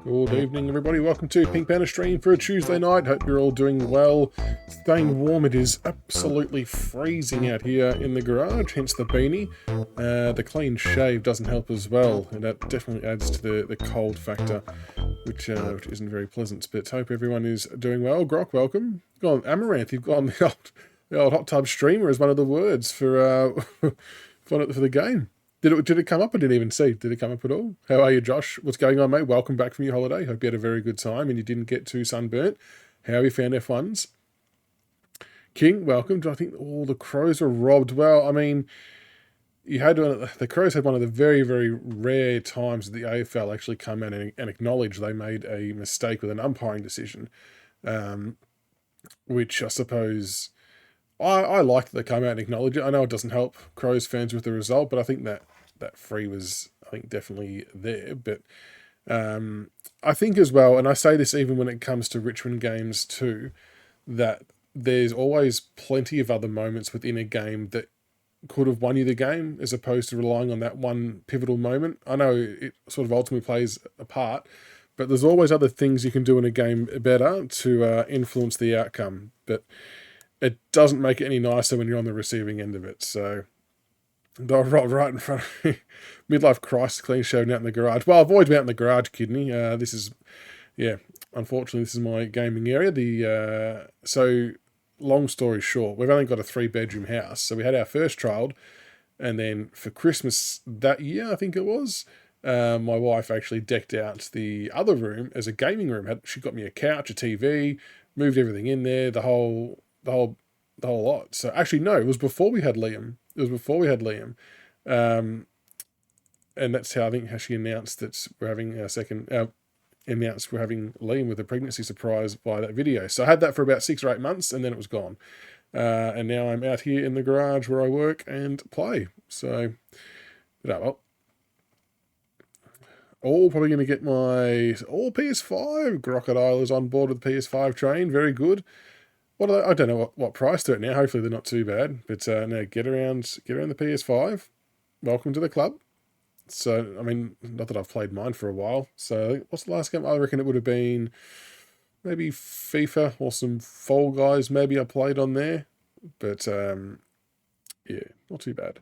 Good evening, everybody. Welcome to Pink Panther Stream for a Tuesday night. Hope you're all doing well. Staying warm. It is absolutely freezing out here in the garage, hence the beanie. The clean shave doesn't help as well, and that definitely adds to the cold factor, which isn't very pleasant. But hope everyone is doing well. Grok, welcome. Go on, Amaranth. You've gone the old hot tub streamer as one of the words for for the game. Did it come up? I didn't even see. Did it come up at all? How are you, Josh? What's going on, mate? Welcome back from your holiday. Hope you had a very good time and you didn't get too sunburnt. How have you found F1s? King, welcome. I think all the Crows were robbed. Well, I mean, the Crows had one of the very, very rare times that the AFL actually come out and acknowledge they made a mistake with an umpiring decision, which I suppose I like that they come out and acknowledge it. I know it doesn't help Crows fans with the result, but I think that free was, I think, definitely there. But I think as well, and I say this even when it comes to Richmond games too, that there's always plenty of other moments within a game that could have won you the game as opposed to relying on that one pivotal moment. I know it sort of ultimately plays a part, but there's always other things you can do in a game better to influence the outcome. But it doesn't make it any nicer when you're on the receiving end of it. So they're right in front of me. Midlife crisis, clean shaven out in the garage. Well, I've always been out in the garage, kidney. Unfortunately, this is my gaming area. So long story short, we've only got a 3-bedroom house. So we had our first child, and then for Christmas that year, I think it was, my wife actually decked out the other room as a gaming room. She got me a couch, a TV, moved everything in there, the whole lot. So actually, no, it was before we had Liam. And that's how she announced that we're having we're having Liam with a pregnancy surprise by that video. So I had that for about 6 or 8 months, and then it was gone. And now I'm out here in the garage where I work and play. So, all probably going to get my PS5. Crocodile is on board with the PS5 train. Very good. I don't know what price they're at now. Hopefully they're not too bad. But no, get around the PS5. Welcome to the club. So, I mean, not that I've played mine for a while. So, what's the last game? I reckon it would have been maybe FIFA or some Fall Guys maybe I played on there. But, Yeah, not too bad.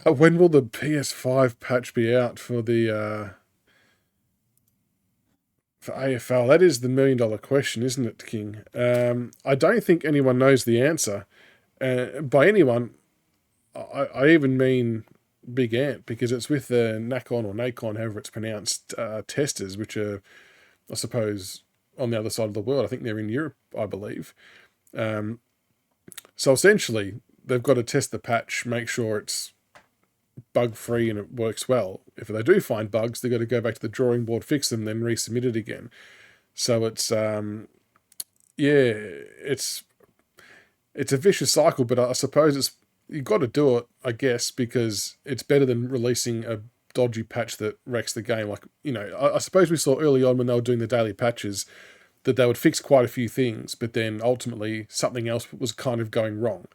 When will the PS5 patch be out for the for AFL? That is the $1 million question, isn't it, King? I don't think anyone knows the answer. By anyone, I even mean Big Ant, because it's with the Nacon or Nacon, however it's pronounced, testers, which are, I suppose, on the other side of the world. I think they're in Europe, I believe. So essentially, they've got to test the patch, make sure it's bug-free and it works well. If they do find bugs, they've got to go back to the drawing board, fix them, then resubmit it again. So it's, yeah, it's a vicious cycle, but I suppose you've got to do it, I guess, because it's better than releasing a dodgy patch that wrecks the game. Like, you know, I suppose we saw early on when they were doing the daily patches that they would fix quite a few things, but then ultimately something else was kind of going wrong.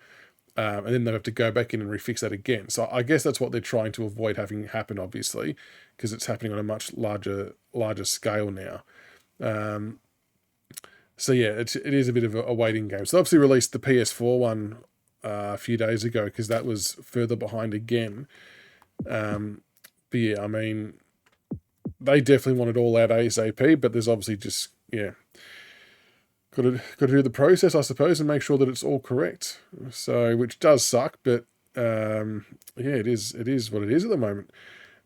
And then they'd have to go back in and refix that again. So I guess that's what they're trying to avoid having happen, obviously, because it's happening on a much larger scale now. So yeah, it is a bit of a waiting game. So they obviously released the PS4 one a few days ago because that was further behind again. But yeah, I mean, they definitely want it all out ASAP, but there's obviously just, yeah, got to do the process, I suppose, and make sure that it's all correct. So, which does suck, but yeah, it is what it is at the moment.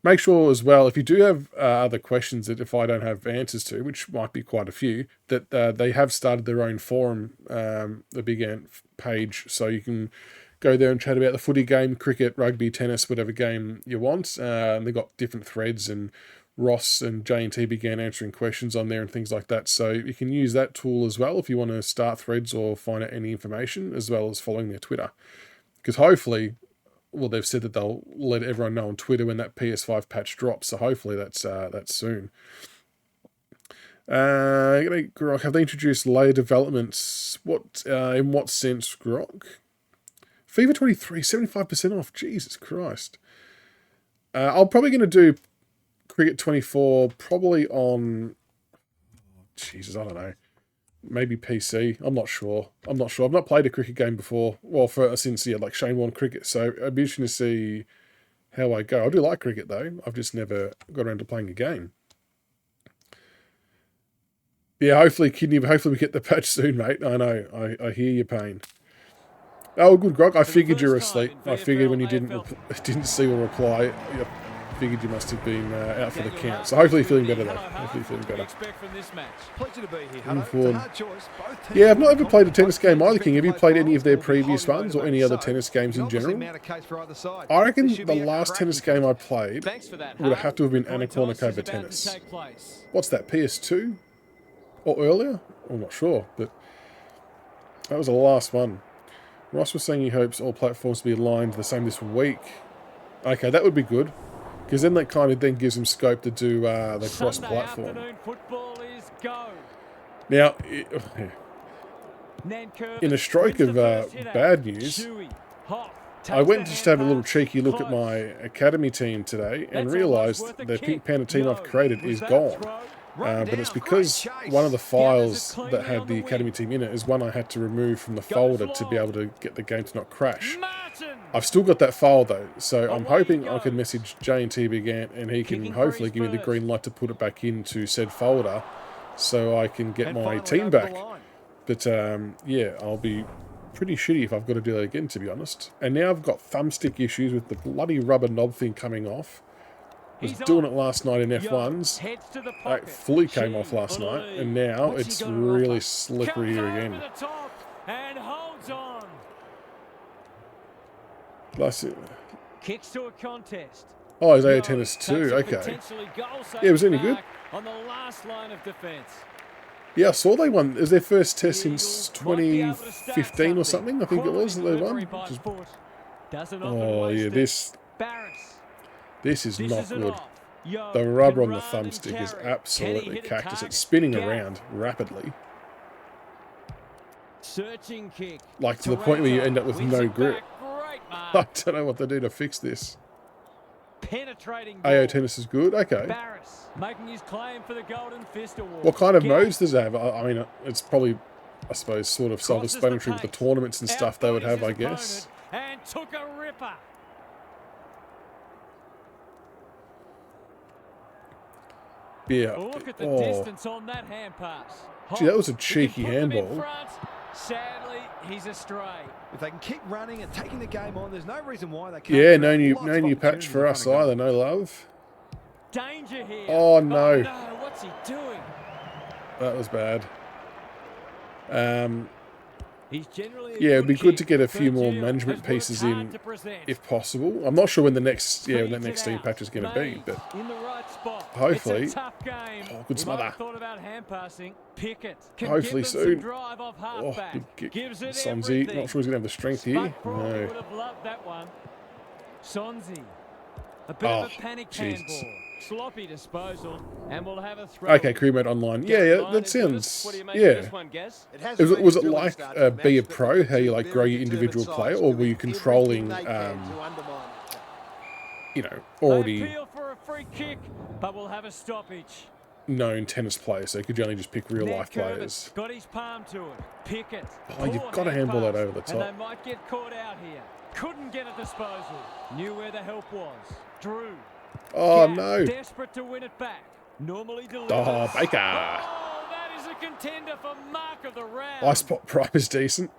Make sure as well, if you do have other questions that if I don't have answers to, which might be quite a few, that they have started their own forum, the Big Ant page, so you can go there and chat about the footy game, cricket, rugby, tennis, whatever game you want. They've got different threads, and Ross and J&T began answering questions on there and things like that. So you can use that tool as well if you want to start threads or find out any information, as well as following their Twitter. Because hopefully, well, they've said that they'll let everyone know on Twitter when that PS5 patch drops. So hopefully that's soon. Grok, have they introduced layer developments? In what sense, Grok? FIFA 23, 75% off. Jesus Christ. I'm probably going to do Cricket 24 probably on, Jesus, I don't know, maybe PC. I'm not sure. I've not played a cricket game before. Well, since like Shane Warne cricket. So I'd be interested to see how I go. I do like cricket though. I've just never got around to playing a game. Yeah, hopefully we get the patch soon, mate. I know. I hear your pain. Oh, good, Grog. I figured you were asleep. I figured when you didn't see or reply, I figured you must have been out for the count. So hopefully you're feeling better, though. Hopefully you're feeling better. Yeah, I've not ever played a tennis game either, King. Have you played any of their previous ones or any other tennis games in general? I reckon the last tennis game I played would have to have been Anna Kournikova tennis. What's that, PS2? Or earlier? I'm not sure, but that was the last one. Ross was saying he hopes all platforms will be aligned the same this week. Okay, that would be good. Because then that kind of then gives him scope to do the cross-platform. Now, in a stroke of bad news, I went just to have a little cheeky look at my academy team today and realised the Pink Panda team I've created is gone. But it's because one of the files that had the academy team in it is one I had to remove from the folder to be able to get the game to not crash. I've still got that file though, so I'm hoping I can message J&T Big Ant and he can hopefully give me the green light to put it back into said folder so I can get my team back. But yeah, I'll be pretty shitty if I've got to do that again, to be honest. And now I've got thumbstick issues with the bloody rubber knob thing coming off. I was doing it last night in F1s. It fully came off last night, and now it's really slippery here again. Bless it. Kicks to a contest. Oh, it's AO Tennis 2, okay. Yeah, was it any good? On the last line of defense. Yeah, I saw they won. It was their first test since 2015 or something, I think it was, that they won. Oh, yeah, this is not good. The rubber on the thumbstick is absolutely cactus. It's spinning around rapidly. Like to the point where you end up with no grip. I don't know what to do to fix this. AO Tennis is good? Okay. Making his claim for the Golden Fist Award. What kind of modes does it have? I mean, it's probably I suppose, sort of self-explanatory with the tournaments and stuff they would have, I guess. And took a ripper. Yeah. Look at the distance on that hand pass. Gee, that was a cheeky handball. Sadly, he's astray. If they can keep running and taking the game on, there's no reason why they can't. Yeah, no new patch for us either. No love. Danger here. Oh no. Oh, no, what's he doing? That was bad. He's generally yeah, it'd be good to get a few more management pieces in, if possible. I'm not sure when the next when that next team patch is going to be, but in the right spot. hopefully. It's a tough game. Oh, good smother. Thought about hand passing. Pickett. Hopefully soon. Drive off Oh, good gives it Sonzi. Not sure he's going to have the strength here. No. Would have loved that one. Sonzi. A bit of a panic handball. Sloppy disposal, and we'll have a throw. Okay, crewmate online. Yeah, that sounds. Yeah. Was it like be a pro? How you like grow your individual player, or were you controlling, you know, already appeal for a free kick, but we'll have a stoppage. known tennis players? So could you only just pick real life players? Got his palm to it. Pickett. Oh, you've got to handball that over the And they top. might get caught out here. Couldn't get a disposal. Knew where the help was. Drew. Oh Gaff, no! Desperate to win it back. Normally delivers. Oh, Baker! Oh, that is a contender for mark of the round. I spot prime is decent.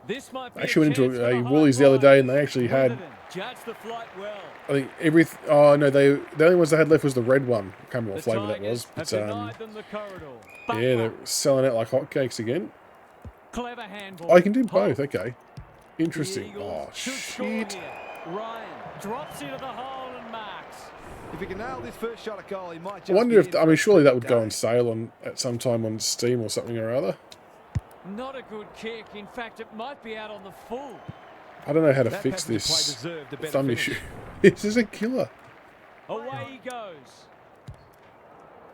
This might be I actually went into a Woolies the other day, and they actually had. Judge the flight well. I think oh no, the only ones they had left was the red one. I can't remember what flavour that was, but yeah, they're selling out like hotcakes again. Clever handball. Oh, you can do both. Okay, interesting. Oh shit! Ryan drops into the hole and marks. If he can nail this first shot at goal, he might just. I wonder if surely that would go on sale at some time on Steam or something or other. Not a good kick. In fact, it might be out on the full. I don't know how to fix this thumb issue. This is a killer. Away he goes.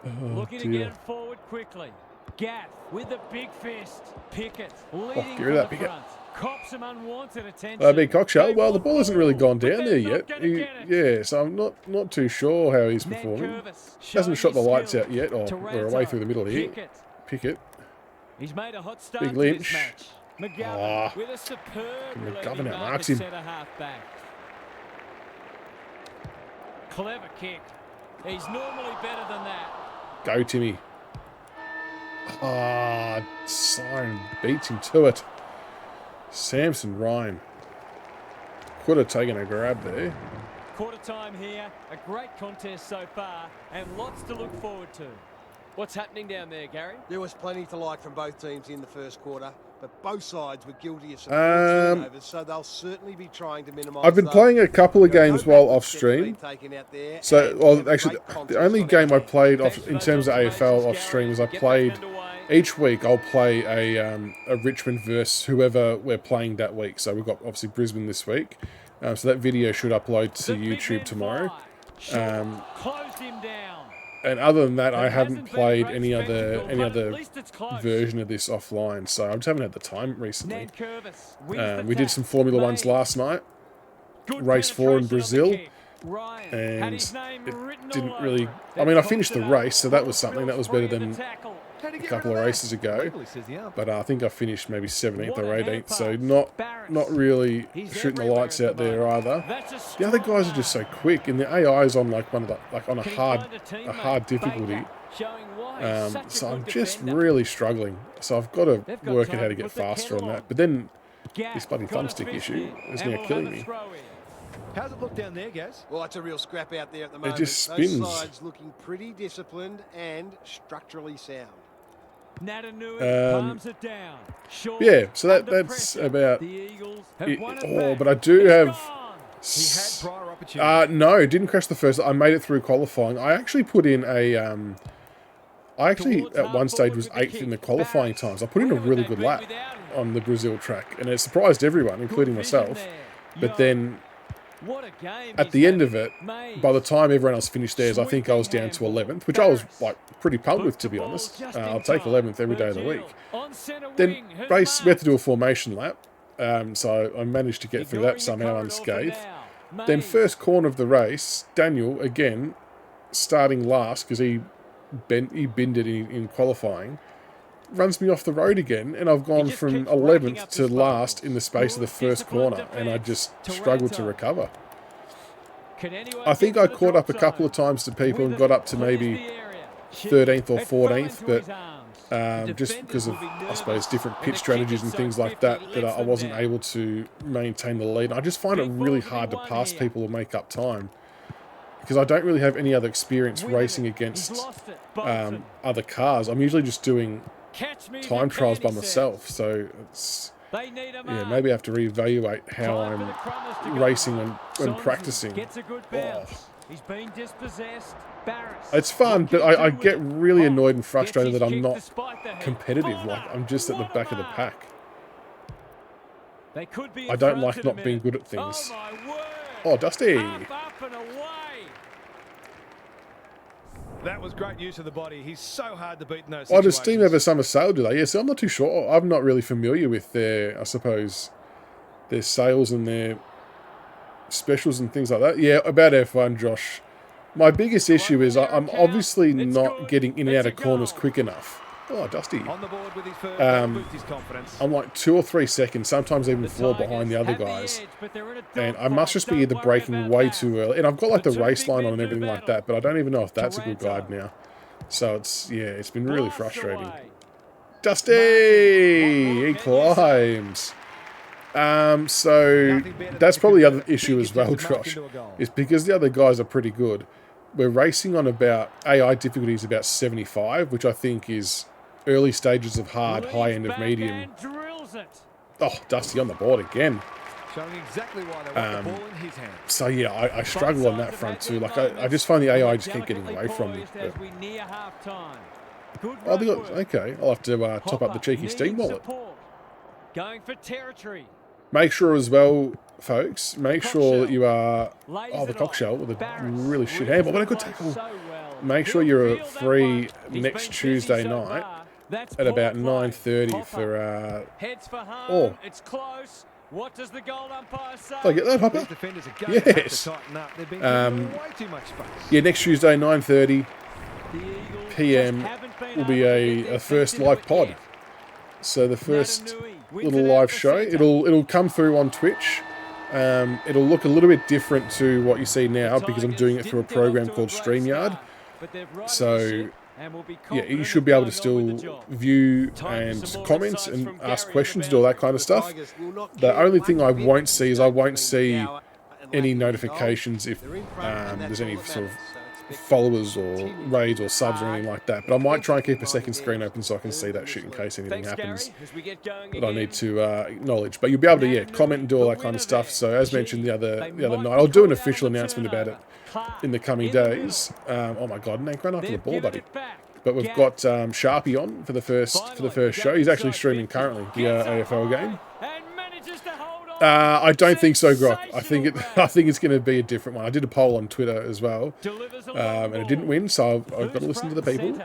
Oh, Looking to get it forward quickly. Gaff with the big fist. Pickett leading give her that, from the Pickett. front. Cops some unwanted attention. Big Cockshell. Well, the ball hasn't really gone down there yet. Yeah, so I'm not too sure how he's performing. Hasn't shot the lights out yet, or away through the middle here. Pickett. He's made a hot start Big to Lynch. this match. McGovern with a superb McGovern outmarks him. centre half back. Clever kick. He's normally better than that. Go, Timmy. Ah, Siren beats him to it. Samson Ryan. Could have taken a grab there. Quarter time here. A great contest so far, and lots to look forward to. What's happening down there, Gary? There was plenty to like from both teams in the first quarter, but both sides were guilty of some turnovers, so they'll certainly be trying to minimise. I've been playing a couple of games while off stream. So, well, actually, the only game I played in terms of AFL off stream is I played. Each week I'll play a Richmond versus whoever we're playing that week. So we've got obviously Brisbane this week. So that video should upload to YouTube tomorrow. Closed him down. And other than that, I haven't played any other version of this offline. So I just haven't had the time recently. We did some Formula Ones last night, race 4 in Brazil, and it didn't really. I mean, I finished the race, so that was something that was better than a couple of races ago. But I think I finished maybe 17th or 18th, so not really shooting the lights out there either. The other guys are just so quick, and the AI is on like on a hard difficulty. So I'm just really struggling. So I've got to work out how to get faster on that. But then this bloody thumbstick issue is now killing me. How's it look down there, Gaz? Well, it's a real scrap out there at the moment. It just spins. Both sides looking pretty disciplined and structurally sound. Palms it down. Yeah, so that's about it. Oh, but I do have. He had prior opportunity. No, didn't crash the first. I made it through qualifying. I actually put in a. I actually at one stage was 8th in the qualifying times. I put in a really good lap on the Brazil track, and it surprised everyone, including myself. But then at the end of it, by the time everyone else finished theirs, I think I was down to 11th, which I was like pretty pumped with, to be honest. I'll take 11th every day of the week. Then we had to do a formation lap, so I managed to get through that somehow unscathed. Then first corner of the race, Daniel again starting last because he binned it in qualifying. runs me off the road again, and I've gone from 11th to last in the space of the first corner, and I just struggled to recover. I think I caught up a couple of times to people and got up to maybe 13th or 14th, but just because of, I suppose, different pitch strategies and things like that, I wasn't able to maintain the lead. I just find it really hard to pass people or make up time, because I don't really have any other experience racing against other cars. I'm usually just doing time trials by myself, so it's, yeah, maybe I have to reevaluate how I'm racing when practicing. Oh. It's fun, but I get really annoyed and frustrated that I'm not competitive. Like, I'm just at the back of the pack. I don't like not being good at things. Oh, Dusty! That was great use of the body. He's so hard to beat in those Oh, does situations. Steam ever summer sale, do they? Yeah, so I'm not too sure. I'm not really familiar with their, I suppose, their sales and their specials and things like that. Yeah, about F1, Josh. My biggest issue is I'm obviously not getting in and out of corners quick enough. Oh, Dusty. On the board with his first, boost his confidence. I'm like 2 or 3 seconds, sometimes even 4 behind the other guys. And I must just be either braking way too early. And I've got like the race line on and everything like that, but I don't even know if that's a good guide now. So it's, yeah, it's been really frustrating. Dusty! He climbs. So that's probably the other issue as well, Josh, is because the other guys are pretty good. We're racing on about AI difficulty is about 75, which I think is early stages of hard, high end of medium. Oh, Dusty on the board again. Showing exactly why they want the ball in his hand. So yeah, I struggle on that front too. Like I just find the AI just keep getting away from me. But... Oh, they got, okay. I'll have to top up the cheeky Steam wallet. Going for territory. Make sure as well, folks, make sure that you are... Oh, the Cockshell with a really shit handball, but a good tackle. Make sure you're free next Tuesday night at about 9:30 for... Oh. It's close. What does the goal umpire say? Did I get that, Hopper? Yes. Yeah, next Tuesday, 9:30 PM will be a first live pod. So the first little live show, it'll come through on Twitch. It'll look a little bit different to what you see now because I'm doing it through a program called StreamYard. So yeah, you should be able to still view and comment and ask questions and all that kind of stuff. The only thing I won't see is I won't see any notifications if there's any sort of followers or raids or subs or anything like that, but I might try and keep a second screen open so I can see that shit in case anything happens that I need to acknowledge. But you'll be able to comment and do all that kind of stuff. So as mentioned the other night, I'll do an official announcement about it in the coming days. Oh my god, Nank, run after the ball, buddy. But we've got Sharpie on for the first show. He's actually streaming currently the AFL game. I don't think so, Grok. I think it's going to be a different one. I did a poll on Twitter as well, and it didn't win, so I've got to listen to the people.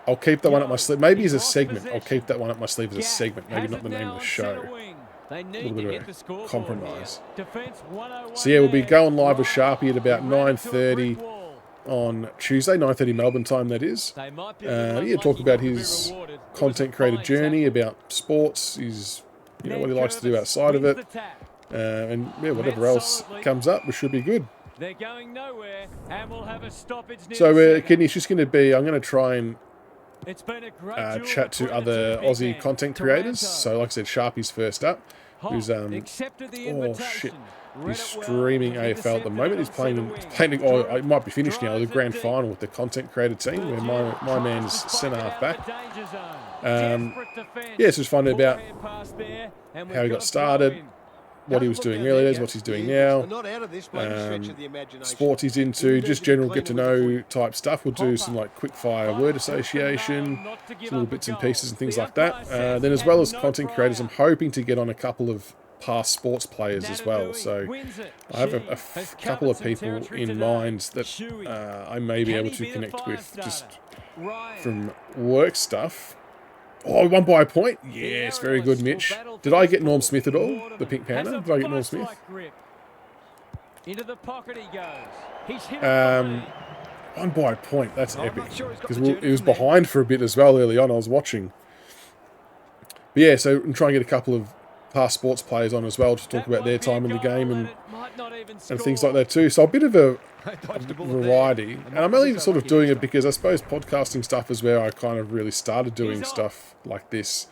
I'll keep that one up my sleeve. Maybe as a segment. I'll keep that one up my sleeve as a segment. Maybe not the name of the show. A little bit of a compromise. So yeah, we'll be going live with Sharpie at about 9:30 on Tuesday, 9:30 Melbourne time, that is. Yeah, talk about his content creator journey, about sports, his... You know, what he likes to do outside of it. And yeah, whatever else comes up, we should be good. They're going nowhere, and we'll have a stoppage. So, Kenny, it's just going to be, I'm going to try and chat to other Aussie content creators. So, like I said, Sharpie's first up, who's, oh shit, he's streaming AFL at the moment. He's playing, oh, it might be finished now, the grand final with the content creator team, where my man's centre half back. Yeah, it's just finding about how he got started, what he was doing earlier, what he's doing now, sports he's into, just general get to know type stuff. We'll do some like quick fire word association, some little bits and pieces and things like that. Then as well as content creators, I'm hoping to get on a couple of past sports players as well. So I have a couple of people in mind that I may be able to connect with just from work stuff. Oh, won by a point? Yes, very good, Mitch. Did I get Norm Smith at all? The Pink Panther? Did I get Norm Smith? Into the pocket he goes. Won by a point. That's epic. Because it was behind for a bit as well early on. I was watching. But yeah, so I'm trying to get a couple of past sports players on as well to talk about their time in the game and things like that too. So a bit of a variety. And I'm only sort of doing it because I suppose podcasting stuff is where I kind of really started doing stuff like this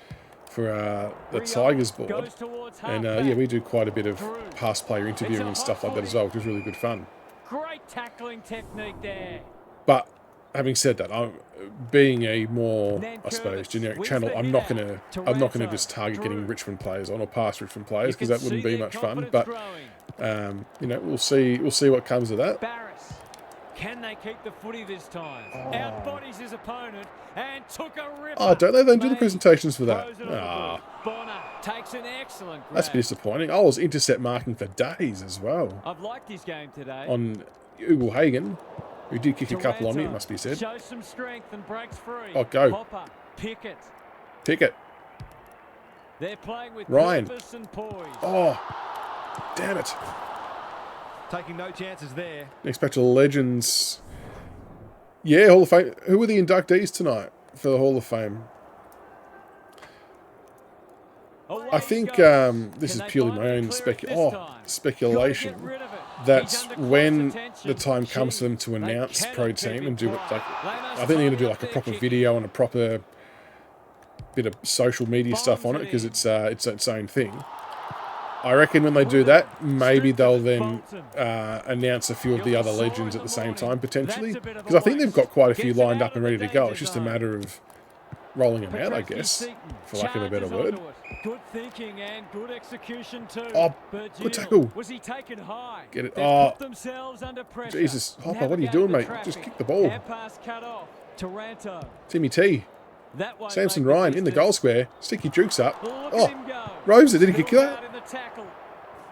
for the Tigers board. And yeah, we do quite a bit of past player interviewing and stuff like that as well, which is really good fun. Great tackling technique there. But having said that, I'm being a more, I suppose, generic channel. I'm not gonna just target getting Richmond players on or past Richmond players because that wouldn't be much fun. But you know, we'll see what comes of that. Barris. Can they keep the footy this time? Outbodies his opponent and took a rip. Oh, don't they then do the presentations for that? Bonner takes an excellent grab. That's a bit disappointing. I was intercept marking for days as well. I've liked his game today. On Ugle Hagen, who did kick a couple on me, it must be said. Shows some strength and breaks free. Oh, go. Hopper, Pickett. Pickett. They're playing with Ryan. purpose and poise. Oh, damn it. Taking no chances there. Next back to the Legends. Yeah, Hall of Fame. Who are the inductees tonight for the Hall of Fame? I think this is purely my own speculation. That's when the time comes for them to announce Pro Team and do it like, I think they're going to do like a proper video and a proper bit of social media stuff on it because it's its own thing. I reckon when they do that, maybe they'll then announce a few of the other legends at the same time, potentially. Because I think they've got quite a few lined up and ready to go. It's just a matter of rolling them out, I guess, for lack of a better word. Good thinking and good execution too. Oh, good tackle. Was he taken high? Get it. They've Oh, put themselves under pressure. Jesus. Hopper, what are you doing, mate? Just kick the ball. Pass cut off. Taranto. Timmy T. That way Samson make the Ryan in the goal distance. square. Sticky jukes up. Look at Oh, him go. Rosa, did he kick Pulled that? out in the tackle.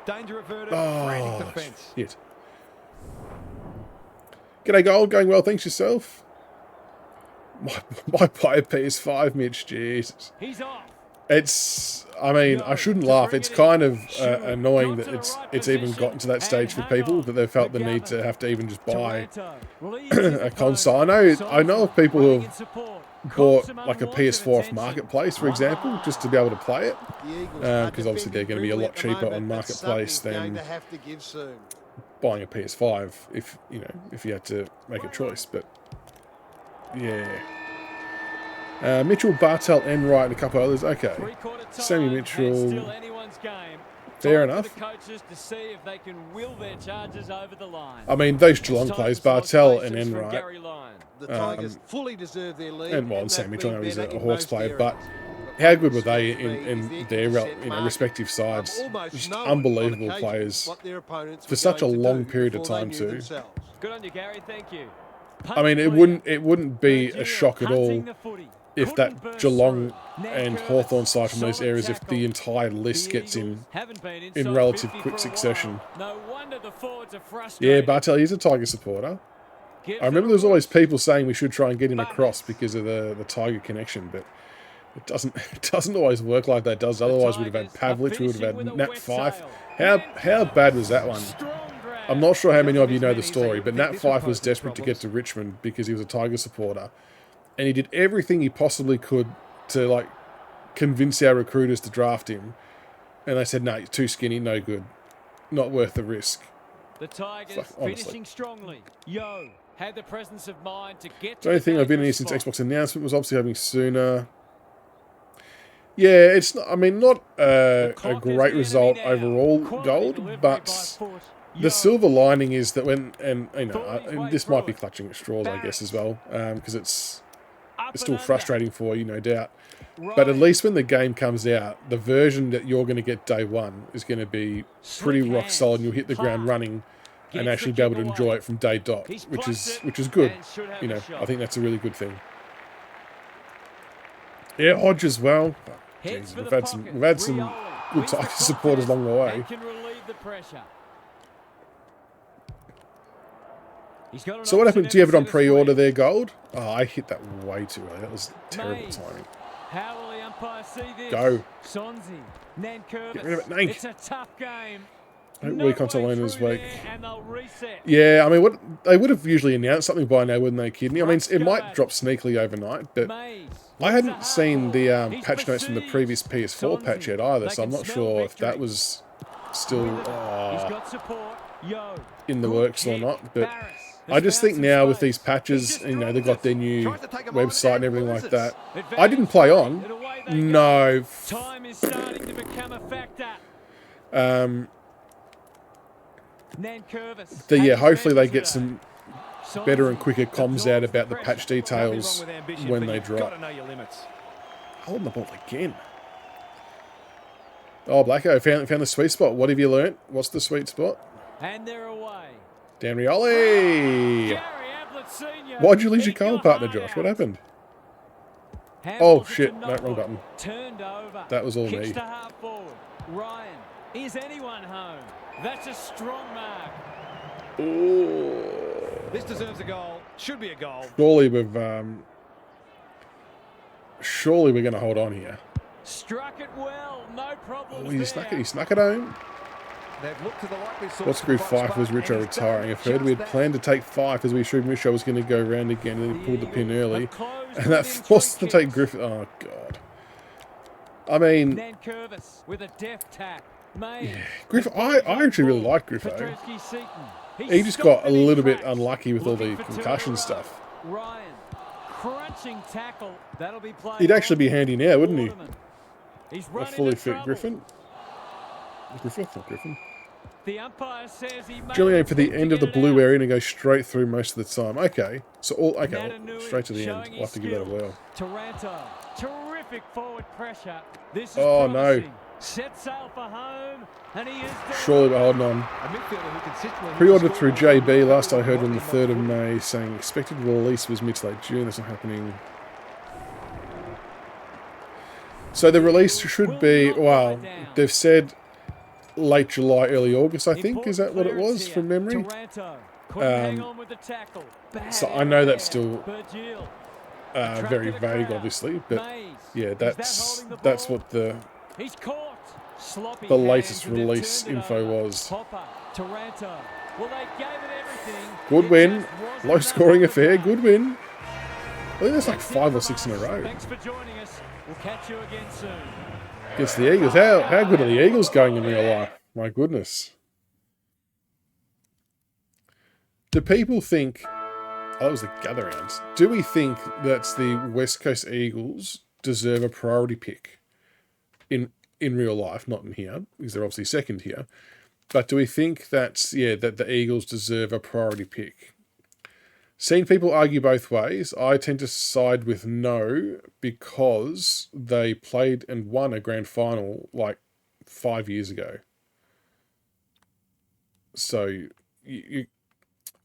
Danger averted. Oh, Frantic defence. shit. G'day, Gold. Going well, thanks yourself. My player PS5, Mitch. Jesus. He's off. It's, I mean, I shouldn't laugh. It's kind of annoying that it's even gotten to that stage for people that they've felt the need to have to even just buy a console. I know of people who have bought like a PS4 off Marketplace, for example, just to be able to play it, because obviously they're going to be a lot cheaper on Marketplace than buying a PS5 if you had to make a choice. But yeah. Mitchell, Bartel, Enright, and a couple others. Okay. Sammy Mitchell. Fair enough. I mean, those Geelong players, Bartel and Enright. The Tigers fully deserve their lead. And Sammy Mitchell, I know he's a Hawks player, but how good were they in their respective sides? Just unbelievable players for such a long period of time too. Good on you, Gary. Thank you. I mean, it wouldn't be a shock at all if that Geelong and Hawthorn side from those areas, if the entire list gets in relative quick succession. Yeah, Bartel, he's a Tiger supporter. I remember there's always people saying we should try and get him across because of the Tiger connection, but it doesn't always work like that, does it? Otherwise, we'd have had Pavlich, we would have had Nat Fyfe. How bad was that one? I'm not sure how many of you know the story, but Nat Fyfe was desperate to get to Richmond because he was a Tiger supporter. And he did everything he possibly could to, like, convince our recruiters to draft him. And they said, no, he's too skinny, no good. Not worth the risk. The Tigers finishing strongly. Yo had the presence of mind to get the only thing I've been in here since Xbox announcement was obviously having Sooner. Yeah, it's not, I mean, not a great result overall, Gold, but the silver lining is that when, and you know, this might be clutching at straws, I guess, as well, because it's still frustrating for you, no doubt. But at least when the game comes out, the version that you're going to get day one is going to be pretty rock solid, and you'll hit the ground running and actually be able to enjoy it from day dot, which is good. You know, I think that's a really good thing. Yeah, Hodge as well. Oh, geez, we've had some good Tiger supporters along the way. So what happened? Do you have it on pre-order there, Gold? Oh, I hit that way too early. That was terrible timing. How will the umpire see this? Go. Sonzi, Nankervis. Get rid of it, Nank. It's a tough game. Week on Tolona's week. Yeah, I mean, they would have usually announced something by now, wouldn't they, Kidney? I mean, it might drop sneakily overnight, but I hadn't seen the patch notes from the previous PS4 patch yet either, so I'm not sure if that was still in the works or not. But I just think now with these patches, you know, they've got their new website and everything like that. I didn't play on. No. Time is starting to become a factor. Yeah, hopefully they get some better and quicker comms out about the patch details when they drop. Holding the ball again. Oh, Blacko, found the sweet spot. What have you learnt? What's the sweet spot? And they're away. Dan Rioli! Why'd you lose your coal partner, Josh? What happened? Oh, shit. No, wrong button. Turned over. That was all me. To half forward. Ryan, is anyone home? That's a strong mark. Ooh. This deserves a goal. Should be a goal. Surely we're going to hold on here. Struck it well. No problem. Oh, he snuck it home. What's group 5 was Richo retiring? I've heard we had planned to take 5 as we assumed Richo was going to go around again and he pulled the pin early. And that forced us to take Griffith. Oh, God. I mean, yeah, Griffith, I actually really like Griffo. He just got a little bit unlucky with all the concussion stuff. He'd actually be handy now, wouldn't he? A fully fit Griffin. Griffith, not Griffin. Generally aim for the end of the blue area and go straight through most of the time. Okay, so straight to the end. We'll have to give that a whirl. Terrific forward pressure. This is oh no! Set sail for home, and he is surely we're holding on. Pre-ordered through JB. Last I heard on the 3rd of May, saying expected release was mid to late June. That's not happening. So the release should be, well, they've said late July, early August, I think. Is that what it was from memory? So I know that's still very vague, obviously, but yeah, that's what the latest release info was. Good win. Low scoring affair. Good win. I think there's like 5 or 6 in a row. Thanks for joining us. We'll catch you again soon. Against the Eagles. How good are the Eagles going in real life? My goodness. Do people think... Oh, that was the gather rounds. Do we think that the West Coast Eagles deserve a priority pick in real life? Not in here, because they're obviously second here. But do we think that the Eagles deserve a priority pick? Seen people argue both ways. I tend to side with no because they played and won a grand final like 5 years ago. So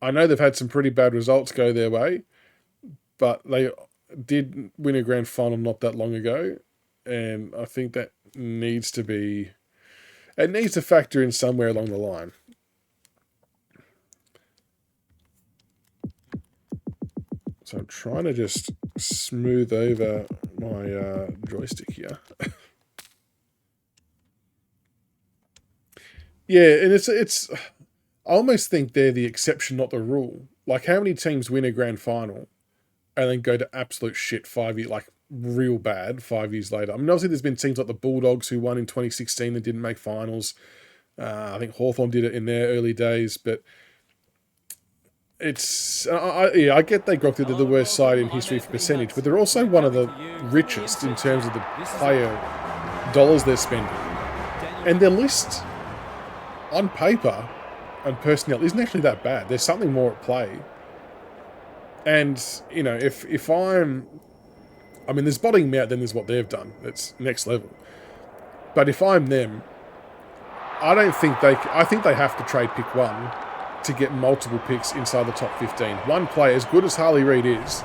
I know they've had some pretty bad results go their way, but they did win a grand final not that long ago, and I think that needs to factor in somewhere along the line. So I'm trying to just smooth over my joystick here. Yeah, and it's. I almost think they're the exception, not the rule. Like, how many teams win a grand final and then go to absolute shit 5 years, like real bad 5 years later? I mean, obviously there's been teams like the Bulldogs who won in 2016 that didn't make finals. I think Hawthorn did it in their early days, but it's... I get they got they're the worst side in history for percentage, but they're also one of the richest in terms of the player dollars they're spending. And their list, on paper and personnel, isn't actually that bad. There's something more at play. And, you know, if I'm... I mean, there's bottoming them out, then there's what they've done. It's next level. But if I'm them, I think they have to trade pick 1 to get multiple picks inside the top 15. One player, as good as Harley Reid is,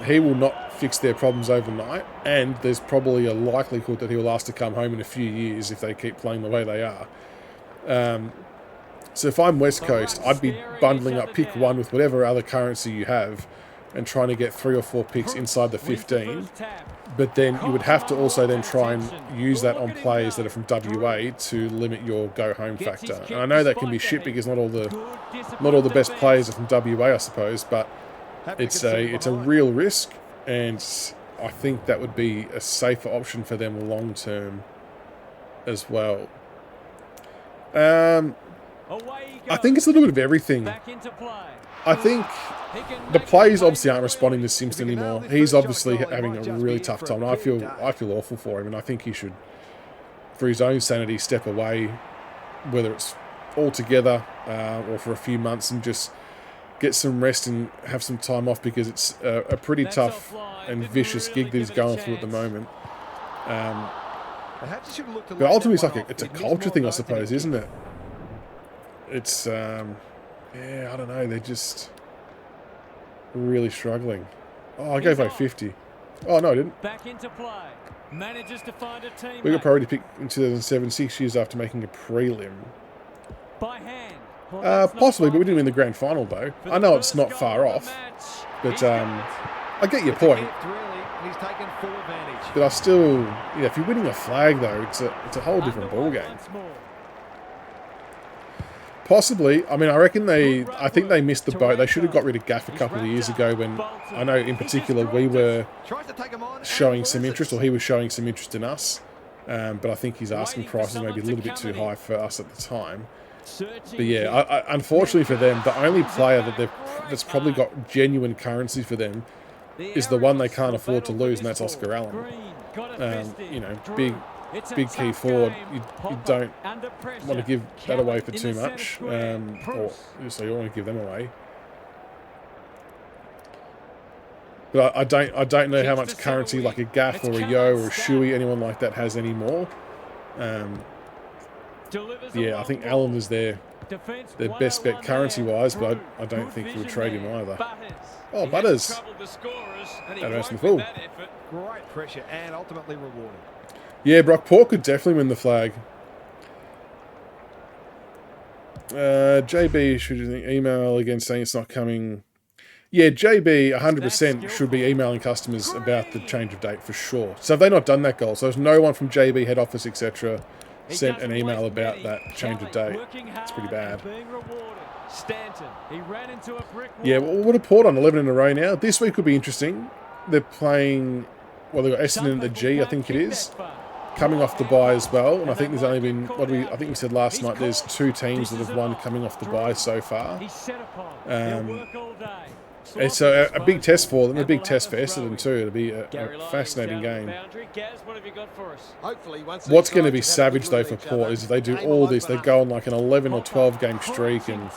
he will not fix their problems overnight, and there's probably a likelihood that he'll ask to come home in a few years if they keep playing the way they are. So if I'm West Coast, I'd be bundling up pick 1 with whatever other currency you have and trying to get 3 or 4 picks inside the 15. But then you would have to also then try and use that on players that are from WA to limit your go-home factor. And I know that can be shit because not all the best players are from WA, I suppose, but it's a real risk. And I think that would be a safer option for them long term as well. I think it's a little bit of everything. I think the players obviously aren't responding to Simpson anymore. He's obviously having a really tough time. And I feel awful for him, and I think he should, for his own sanity, step away, whether it's altogether or for a few months, and just get some rest and have some time off, because it's a pretty tough and vicious gig that he's going through at the moment. But ultimately, it's a culture thing, I suppose, isn't it? It's yeah, I don't know. They're just really struggling. Oh, I gave away 50. Oh no, I didn't. Back into play. Manages to find a teammate. We got priority pick in 2007, 6 years after making a prelim. By hand. Possibly, but we didn't win the grand final though. I know it's not far off, but I get your point. But I still, yeah, if you're winning a flag though, it's a whole different ball game. Possibly. I mean, I think they missed the boat. They should have got rid of Gaff a couple of years ago when, I know in particular, we were showing some interest, or he was showing some interest in us. But I think his asking price is maybe a little bit too high for us at the time. But yeah, unfortunately for them, the only player that's probably got genuine currency for them is the one they can't afford to lose, and that's Oscar Allen. You know, big key forward. You don't want to give that away for too much, or so you don't want to give them away. But I don't know how much currency like a Gaff or a Yo or a Shuey, anyone like that, has anymore. Yeah, I think Allen is their best bet currency-wise, but I don't think he would trade him either. Oh, Butters! That was the full. Great pressure and ultimately rewarded. Yeah, Brock Port could definitely win the flag. JB should email again saying it's not coming. Yeah, JB 100% should be emailing customers about the change of date for sure. So have they not done that goal? So there's no one from JB head office, etc., sent an email about that change of date. It's pretty bad. Yeah, well, what a Port on 11 in a row now. This week could be interesting. They're playing, well, they've got Essendon in the G, I think it is, coming off the bye as well. And I think there's only been, I think we said last night, there's 2 teams that have won coming off the bye so far. It's a big test for them, a big test for Essendon too. It'll be a fascinating game. What's going to be savage though for Port is if they do all this, they go on like an 11 or 12 game streak and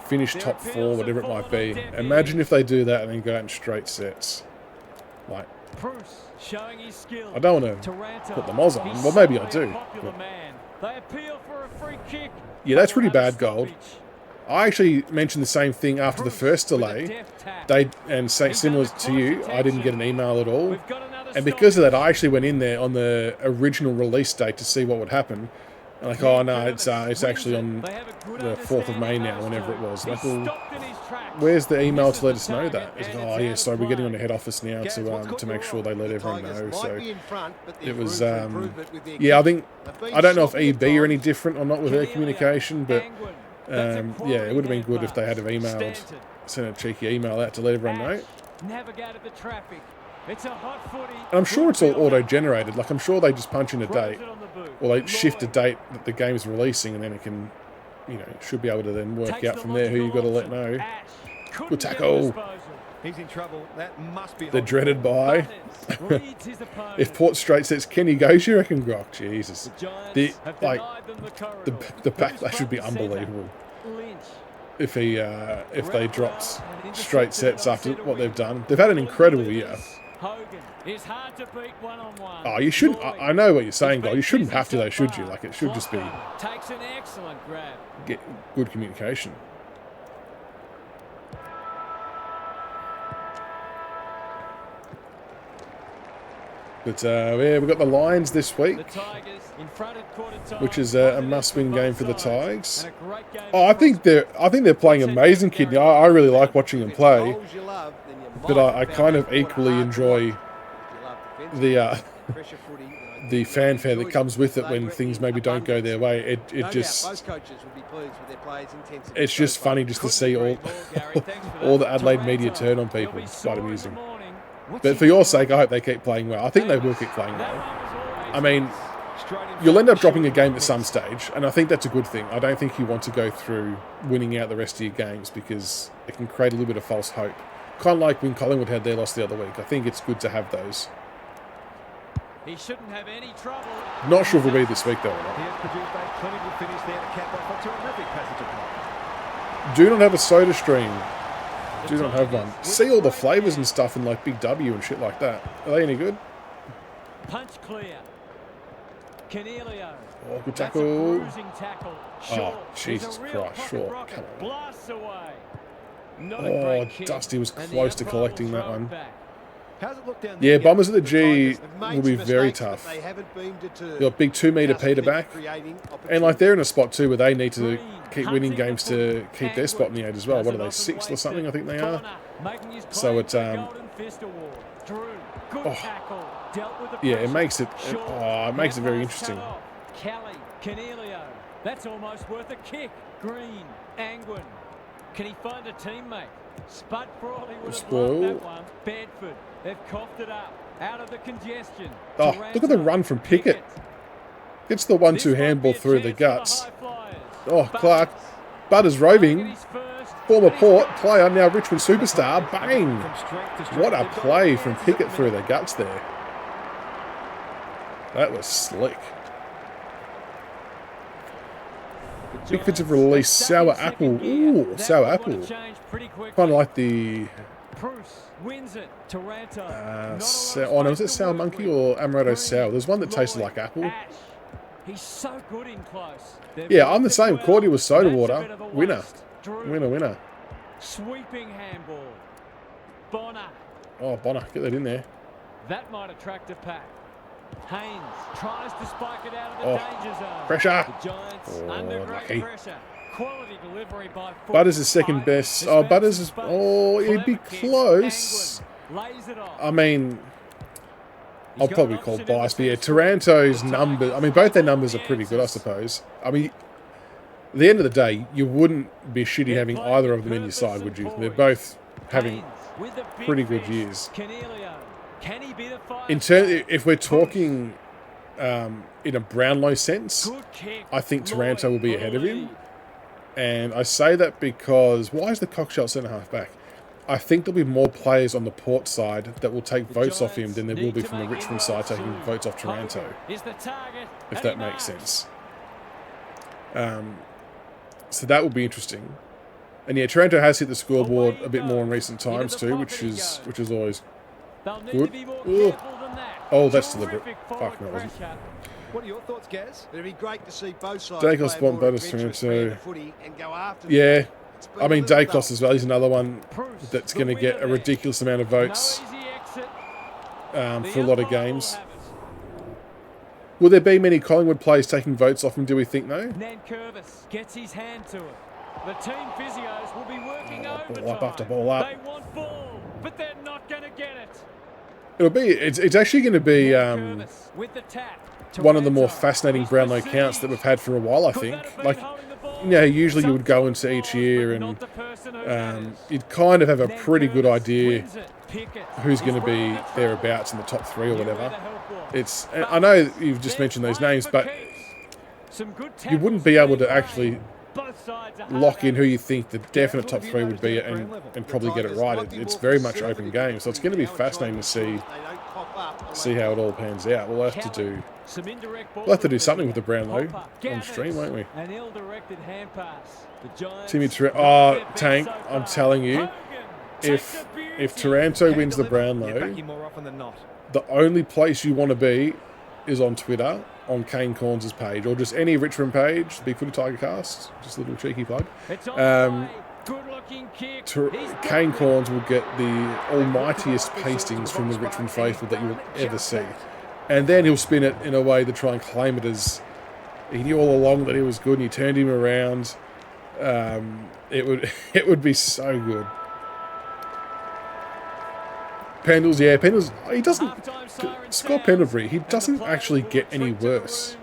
finish top 4, whatever it might be. Imagine if they do that and then go out in straight sets. Like, I don't want to put the Moz on. Well, maybe I do. But yeah, that's pretty bad, Gold. I actually mentioned the same thing after the first delay. Similar to you, I didn't get an email at all. And because of that, I actually went in there on the original release date to see what would happen. And like, oh no, it's actually on the 4th of May now, whenever it was. Like, well, where's the email to let us know that? It's like, oh yeah, so we're getting on the head office now to make sure they let everyone know. So it was, yeah, I don't know if EB are any different or not with their communication, but yeah, it would have been good if they had have emailed, sent a cheeky email out to let everyone know. And I'm sure it's all auto-generated. Like, I'm sure they just punch in a date, or they shift a date that the game's releasing, and then it can, you know, should be able to then work out from there who you've got to let know. Good tackle. He's in trouble. That must be the dreaded bye. If Port straight sets, Kenny goes, you reckon, Grok? Jesus. The backlash should be unbelievable. If they dropped straight sets after what they've done. They've had an incredible year. Oh, you shouldn't. I know what you're saying, Gold. You shouldn't have to, though, should you? Like, it should just be get good communication. But yeah, we've got the Lions this week, which is a must-win game for the Tigers. Oh, I think they're playing amazing, kid. I really like watching them play, but I kind of equally enjoy the fanfare that comes with it when things maybe don't go their way. It's just funny just to see all the Adelaide media turn on people. It's quite amusing. But for your sake, I hope they keep playing well. I think they will keep playing well. I mean, you'll end up dropping a game at some stage, and I think that's a good thing. I don't think you want to go through winning out the rest of your games because it can create a little bit of false hope. Kind of like when Collingwood had their loss the other week. I think it's good to have those. He shouldn't have any trouble. Not sure if it'll be this week though or He not. has produced a clinical finish there to cap off a terrific passage of play. Do not have a soda stream. Do not have one. See all the flavours and stuff in like Big W and shit like that. Are they any good? Punch clear. Cornelio. Oh, good That's a tackle. bruising tackle. Oh, Sure. Jesus He's a real Christ, pocket sure. rocket. Come on. Blasts away. Not a Oh, great kick. Dusty was And the close to umpire collecting will that throw it one. back. How's it look down Yeah, there? Bombers at the G They've made will be some very mistakes, but tough. they haven't been deterred. Got big 2 metre Just Peter keep back. creating And like they're in a spot too where they need to Green, keep winning hunting games the to footy. keep their spot in the 8 as well. What are they, Doesn't 6th or often something? I think they are. Corner, making his So claim it's, for the Golden Fist Award. Drew, good oh. tackle, dealt with the Yeah, it pressure. makes it Short, oh, it makes it very the interesting. cut off. Kelly, Cornelio, that's almost worth a kick. Green, Angwin, can he find a teammate? Spud Frawley would have Spoil. loved that one. Bedford, they've coughed it up, out of the congestion. Oh, look at the Taranto, run from Pickett. It's the 1-2 This might be handball a through the chance for the guts. High Flyers. Oh, Butters. Clark. Butters roving. Former Former Port player, now Richmond superstar. Bang! From strength to strength. What a They've got play hands from at the Pickett through minute. the guts there. That was slick. Defensive release, sour apple. Ooh, sour apple. Kind of like the Bruce wins it. Taranto. oh no, was it sour monkey or amaretto sour? There's one that tasted like apple. He's so good in close. Yeah, I'm the same. Cordy was soda water. Winner. Winner, winner. Sweeping handball. Bonner. Oh, Bonner, get that in there. That might attract a pack. Haynes tries to spike it out of the Oh, danger zone. pressure. The Giants Oh, under great lucky. pressure. Quality delivery by Foot. Butters is second best. Oh, Butters is... Oh, he'd be close. Lays it off. I mean, I'll probably call bias, but yeah, Taranto's numbers... I mean, both their numbers are pretty good, I suppose. I mean, at the end of the day, you wouldn't be shitty having either of them in your side, would you? They're both having pretty good years. Can he be the In turn, if we're talking in a Brownlow sense, I think Taranto will be ahead of him. And I say that because... Why is the Cockshell centre-half back? I think there'll be more players on the Port side that will take votes off him than there will be from the Richmond side taking votes off Taranto, if that makes sense. So that will be interesting. And yeah, Taranto has hit the scoreboard a bit more in recent times too, which is always good. Oh, that's deliberate. Fuck, no, it wasn't. What are your thoughts, Gaz? It'd be great to see both sides Dacos play a want more Butters adventurous to- brand of footy and go after Yeah, them. It's been I a mean little Dacos dull. as well. He's another one that's going to get a ridiculous amount of votes for a lot of games. Will there be many Collingwood players taking votes off him, do we think, though? Nankervis gets his hand to it. The team physios will be working Ball overtime. up after ball up. They want ball, but they're not going to get it. It's actually going to be Nankervis with the tap. one of the more Taranto. fascinating He's Brownlow pursued. counts that we've had for a while, I Could think. that have been Like, holding the ball? you know, usually you would go Some into each balls, year but and not the person who matters. you'd kind of have a pretty good Nankervis idea wins it. Pickett who's is going to be running the track. thereabouts in the top 3 or Knew where whatever. the help was. It's, I know you've just mentioned those names, but you wouldn't be able to actually lock in who you think the definite top 3 would be and probably get it right. It's very much open game, so it's going to be fascinating to see how it all pans out. We'll have to do something with the Brownlow on stream, won't we? An ill-directed hand pass. The Giants Timmy Tank, I'm telling you, if Taranto wins the Yeah, Brownlow, back you more often than not. the only place you want to be is on Twitter, on Kane Corns' page, or just any Richmond page, Big Footy Tiger Cast, just a little cheeky plug. Kane Corns will get the almightiest pastings from the Richmond faithful that you will ever see. And then he'll spin it in a way to try and claim it as he knew all along that he was good and he turned him around. It would be so good. Pendles, he doesn't... Scott Pendlebury, he doesn't actually get any worse.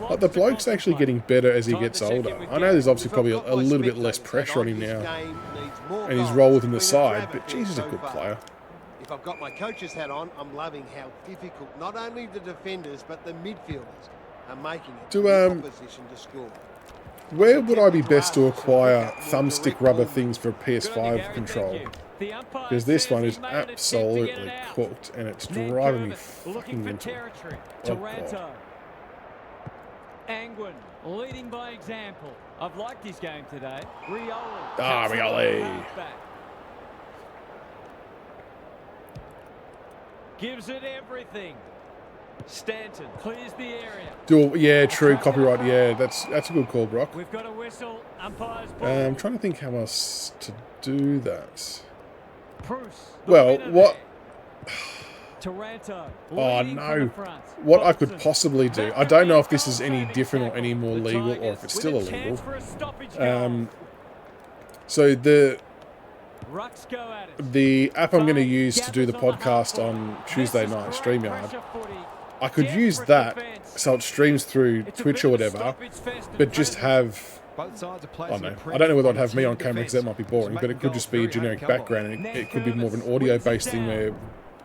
Like, the bloke's actually getting better as he gets older. I know there's obviously probably a little bit less pressure on him now, and his role within the side, but geez, he's a good player. If I've got my coach's hat on, I'm loving how difficult not only the defenders but the midfielders are making it for the opposition to score. Where would I be best to acquire thumbstick rubber things for PS5 control? Because this one is absolutely cooked and it's driving me fucking mental. Oh, God. Angwin leading by example. I've liked his game today. Rioli. Ah, Rioli. Gives it everything. Stanton clears the area. Dual, yeah, true, copyright, yeah, that's a good call, Brock. We've got a whistle. Umpire's ball. I'm trying to think how else to do that. Bruce, well, what? Taranto, Oh no! What I could possibly do, I don't know if this is any different or any more legal, or if it's still illegal. So the app I'm going to use to do the podcast on Tuesday night, StreamYard, I could use that so it streams through Twitch or whatever, but just have, I don't know whether I'd have me on camera because that might be boring, but it could just be a generic background, and it could be more of an audio-based thing where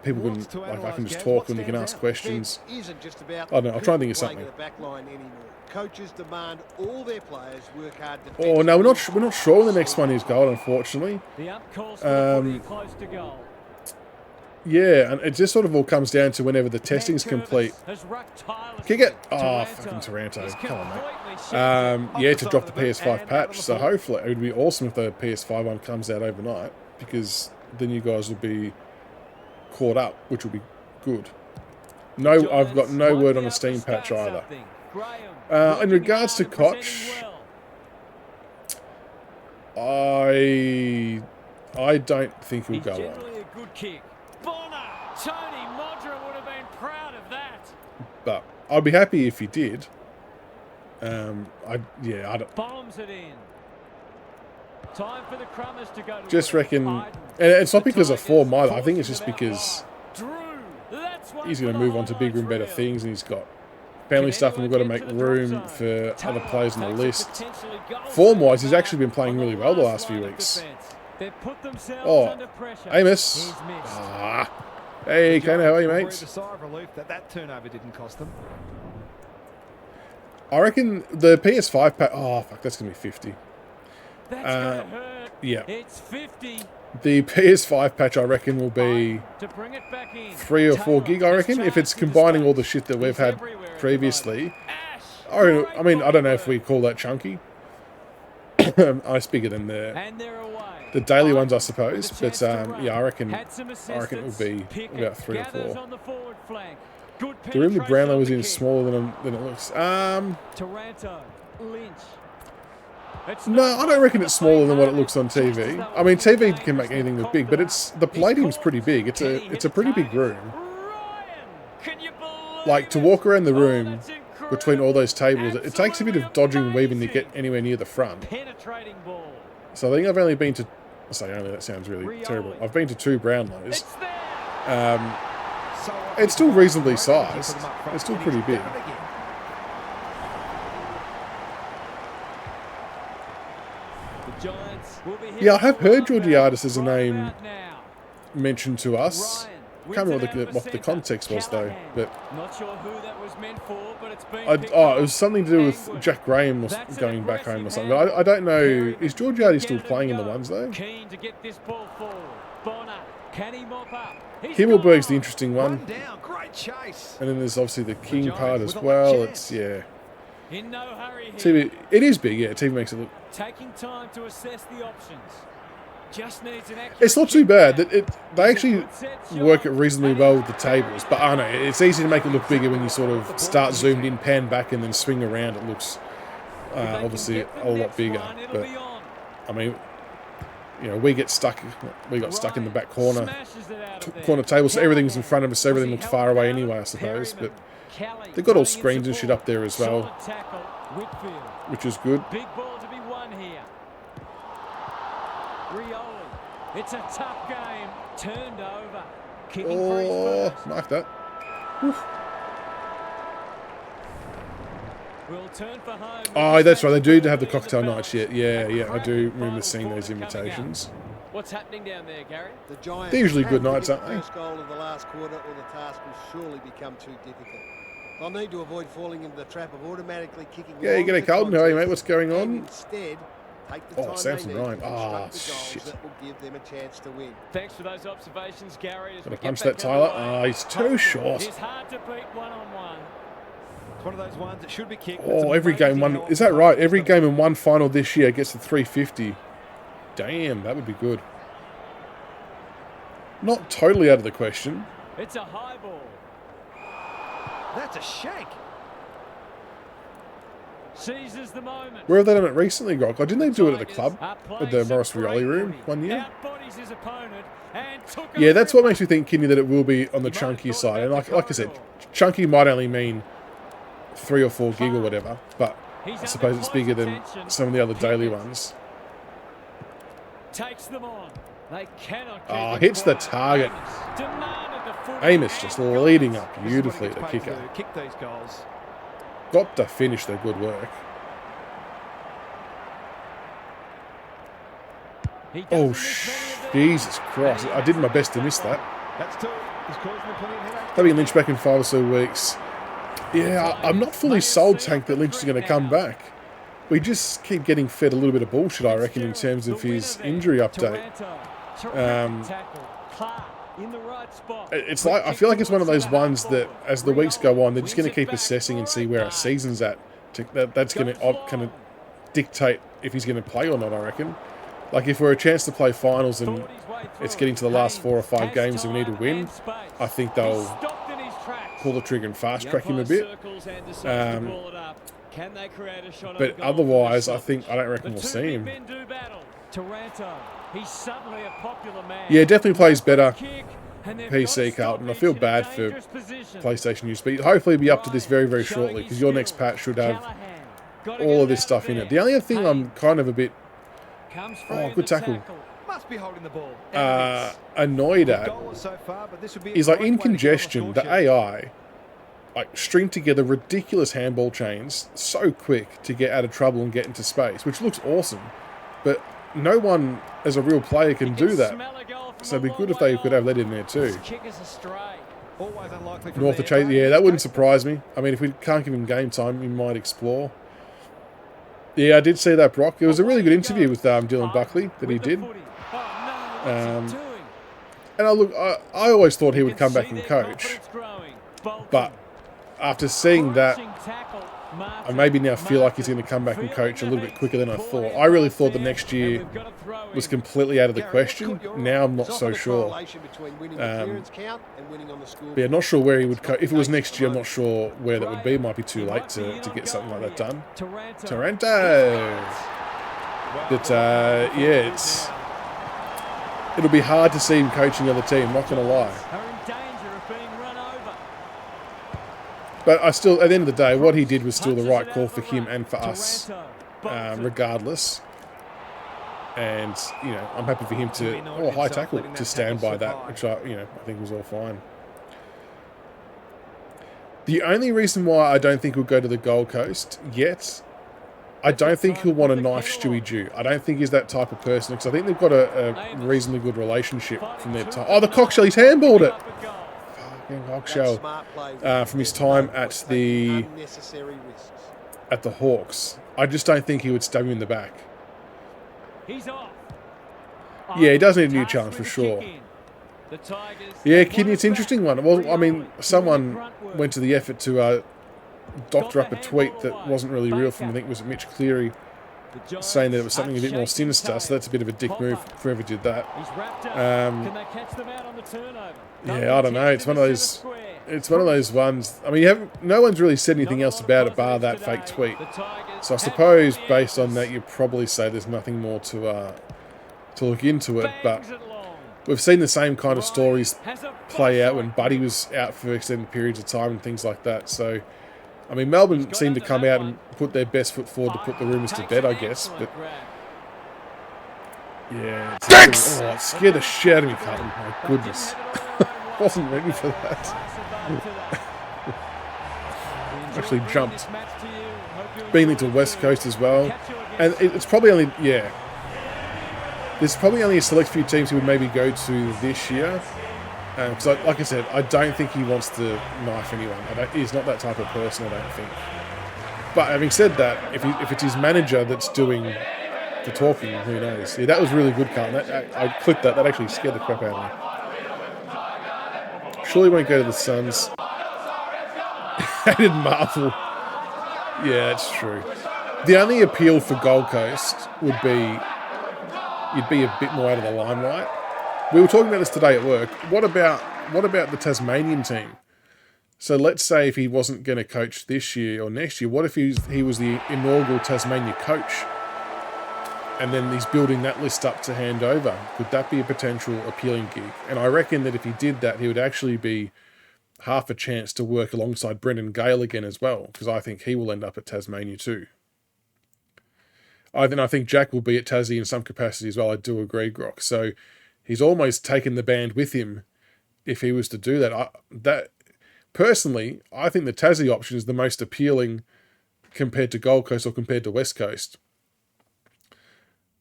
people can, like, I can just talk and you can ask questions. I don't know, I'll try and think of something. Coaches demand all their players work hard. Oh no, we're not sure when the next one is goal, unfortunately. Yeah, and it just sort of all comes down to whenever the testing's complete. Can you get... Oh, fucking Taranto. Come on, mate. Yeah, to drop the PS5 patch. So hopefully, it would be awesome if the PS5 one comes out overnight, because then you guys will be caught up, which will be good. No, I've got no word on a Steam patch either. In regards to Koch, I don't think he'll go on. Tony Modra would have been proud of that. But I'd be happy if he did. I don't. Bombs it in. Time for the Crummers to go to just reckon, and it's not because of form either. I think it's just because he's going to move on to bigger and better things, and he's got family stuff, and we've got to make room for other players on the list. Form-wise, he's actually been playing really well the last few weeks. Oh, Amos. Ah. Hey, Kano, how are you, mate? That turnover didn't cost them. I reckon the PS5 pack... Oh, fuck, that's going to be 50. Yeah. It's 50. The PS5 patch, I reckon, will be 3 or 4 gig, I reckon, if it's combining all the shit that we've had previously. I mean, I don't know if we call that chunky. It's bigger than the daily ones, I suppose. But yeah, I reckon it will be about 3 or 4. The Rimley Brownlow was in smaller than it looks. No, I don't reckon it's smaller than what it looks on TV. I mean, TV can make anything look big, but the palladium's pretty big. It's a pretty big room. Like, to walk around the room between all those tables, it takes a bit of dodging and weaving to get anywhere near the front. So I think I've only been to... I say only, that sounds really terrible. I've been to 2 Brownlows. It's still reasonably sized. It's still pretty big. Yeah, I have heard Georgiadis as a name mentioned to us. I can't remember what the context was, though. But not sure who that was meant for, but it's been it was something to do with Jack Graham going back home or something. But I don't know. Is Georgiadis still playing in the ones, though? Keen to get this ball forward. Bonner, can he mop up? Himmelberg's the interesting one. Great chase. And then there's obviously the King part as well. It's, yeah. In no hurry here. TV, it is big, yeah. TV makes it look... Taking time to assess the options. Just needs an accurate... It's not too bad. They actually work it reasonably well with the tables. But I don't know, it's easy to make it look bigger when you sort of start zoomed in, pan back, and then swing around. It looks obviously a lot bigger. But, I mean, you know, we got stuck in the back corner table, so everything's in front of us, so everything looks far away anyway, I suppose. But they've got all screens and shit up there as well, which is good. Big ball to be won here. Rioli. It's a tough game. Turned over. Kicking for his first. Mark that. Oof. We'll turn for home. Oh, that's right. They do have the cocktail nights yet. Yeah, I do remember seeing those invitations. What's happening down there, Gary? The Giants They're usually good have to nights, get aren't the they? first goal of the last quarter, or the task will surely become too difficult. They'll need to avoid falling into the trap of automatically kicking. Yeah, you g'day, Carlton. How are you, mate? What's going on? Instead, take the Oh, time Samson they need Ryan. to Ah, construct the goals shit. that will give them a chance to win. Thanks for those observations, Gary. As Gonna we get punch back that, Tyler. underway. Ah, he's too short. It's hard to beat one-on-one. It's one of those ones that should be kicked. Oh, every game one. Is that right? Every game in one final this year gets to 350. Damn, that would be good. Not totally out of the question. It's a high ball. That's a shank. Seizes the moment. Where have they done it recently, Grok? Didn't they do it at the club? At the Morris Rioli room one year? Outbodies his opponent and took Yeah, that's what makes me think, Kidney, that it will be on the chunky side. And like I said, chunky might only mean 3 or 4 gig or whatever, but I suppose it's bigger than some of the other daily ones. Takes them on. They cannot keep Ah, it hits the quiet. target. Demanded the footy Amos and just got it. leading up This is what beautifully he at the gets paid to kicker. do, kick these goals. Got to finish their good work. He doesn't Oh, miss many of them. Jesus Christ. I did my best to miss that. That's 2. He's causing them plenty of headaches. They'll be Lynch back in 5 or so weeks. Yeah, I'm not fully sold, Tank, that Lynch is going to come back. We just keep getting fed a little bit of bullshit, I reckon, in terms of his injury update. It's like, I feel like it's one of those ones that, as the weeks go on, they're just going to keep assessing and see where our season's at. That's going to kind of dictate if he's going to play or not, I reckon. Like, if we're a chance to play finals and it's getting to the last 4 or 5 games and we need to win, I think they'll pull the trigger and fast-track him a bit. But otherwise, I don't reckon we'll see him. Yeah, definitely plays better PC, Carlton. I feel bad for PlayStation use, but hopefully he'll be up to this very, very shortly, because your next patch should have all of this stuff in it. The only thing I'm kind of a bit... Oh, good tackle. Must be holding the ball. Annoyed at Goal so far, but this would be a is, like, great in way to get on congestion, the score sheet. AI like string together ridiculous handball chains so quick to get out of trouble and get into space, which looks awesome. But no one as a real player can do that. So it'd be good if they could have that in there too. Always unlikely from North of there, Chase, though. yeah, that wouldn't surprise me. I mean, if we can't give him game time, we might explore. Yeah, I did see that, Brock. It was a really good interview with Dylan Buckley that he did. And I always thought he would come back and coach. But after seeing that, I maybe now feel like he's going to come back and coach a little bit quicker than I thought. I really thought the next year was completely out of the question. Now I'm not so sure. Yeah, not sure where he would coach. If it was next year, I'm not sure where that would be. It might be too late to get something like that done. Taranto! But, yeah, it'll be hard to see him coaching the other team, not going to lie. But I still, at the end of the day, what he did was still the right call for him and for us, regardless. And, you know, I'm happy for him to, high tackle, to stand by that, which I think was all fine. The only reason why I don't think he'll go to the Gold Coast yet, I don't think he'll want to knife Stewie Dew. I don't think he's that type of person, because I think they've got a reasonably good relationship from their time. Oh, the Cockshell, he's handballed it! Cockshell, from his time at the Hawks. I just don't think he would stab him in the back. Yeah, he does need a new challenge for sure. Yeah, Kidney, it's an interesting one. Well, I mean, someone went to the effort to doctor up a tweet that wasn't really real from, I think it was Mitch Cleary, saying that it was something a bit more sinister, so that's a bit of a dick move, whoever did that. Yeah, I don't know. It's one of those ones. I mean, no one's really said anything else about it bar that fake tweet. So I suppose, based on that, you'd probably say there's nothing more to look into it. But we've seen the same kind of stories play out when Buddy was out for extended periods of time and things like that. So, I mean, Melbourne seemed to come out and put their best foot forward to put the rumours to bed, I guess. But yeah, it scared the shit out of me, Carlton. My goodness. Wasn't ready for that. Actually jumped. Being into West Coast as well. And it's probably only, yeah. There's probably only a select few teams he would maybe go to this year. Because, like I said, I don't think he wants to knife anyone. He's not that type of person, I don't think. But having said that, if it's his manager that's doing the talking, who knows? Yeah, that was really good, Carlton. I clipped that. That actually scared the crap out of me. Surely won't go to the Suns. Hated Marvel. Yeah, that's true. The only appeal for Gold Coast would be you'd be a bit more out of the limelight. We were talking about this today at work. What about the Tasmanian team? So let's say if he wasn't going to coach this year or next year, what if he was the inaugural Tasmania coach? And then he's building that list up to hand over. Could that be a potential appealing gig? And I reckon that if he did that, he would actually be half a chance to work alongside Brendan Gale again as well, because I think he will end up at Tasmania too. I think Jack will be at Tassie in some capacity as well. I do agree, Grok. So he's almost taken the band with him if he was to do that. Personally, I think the Tassie option is the most appealing compared to Gold Coast or compared to West Coast.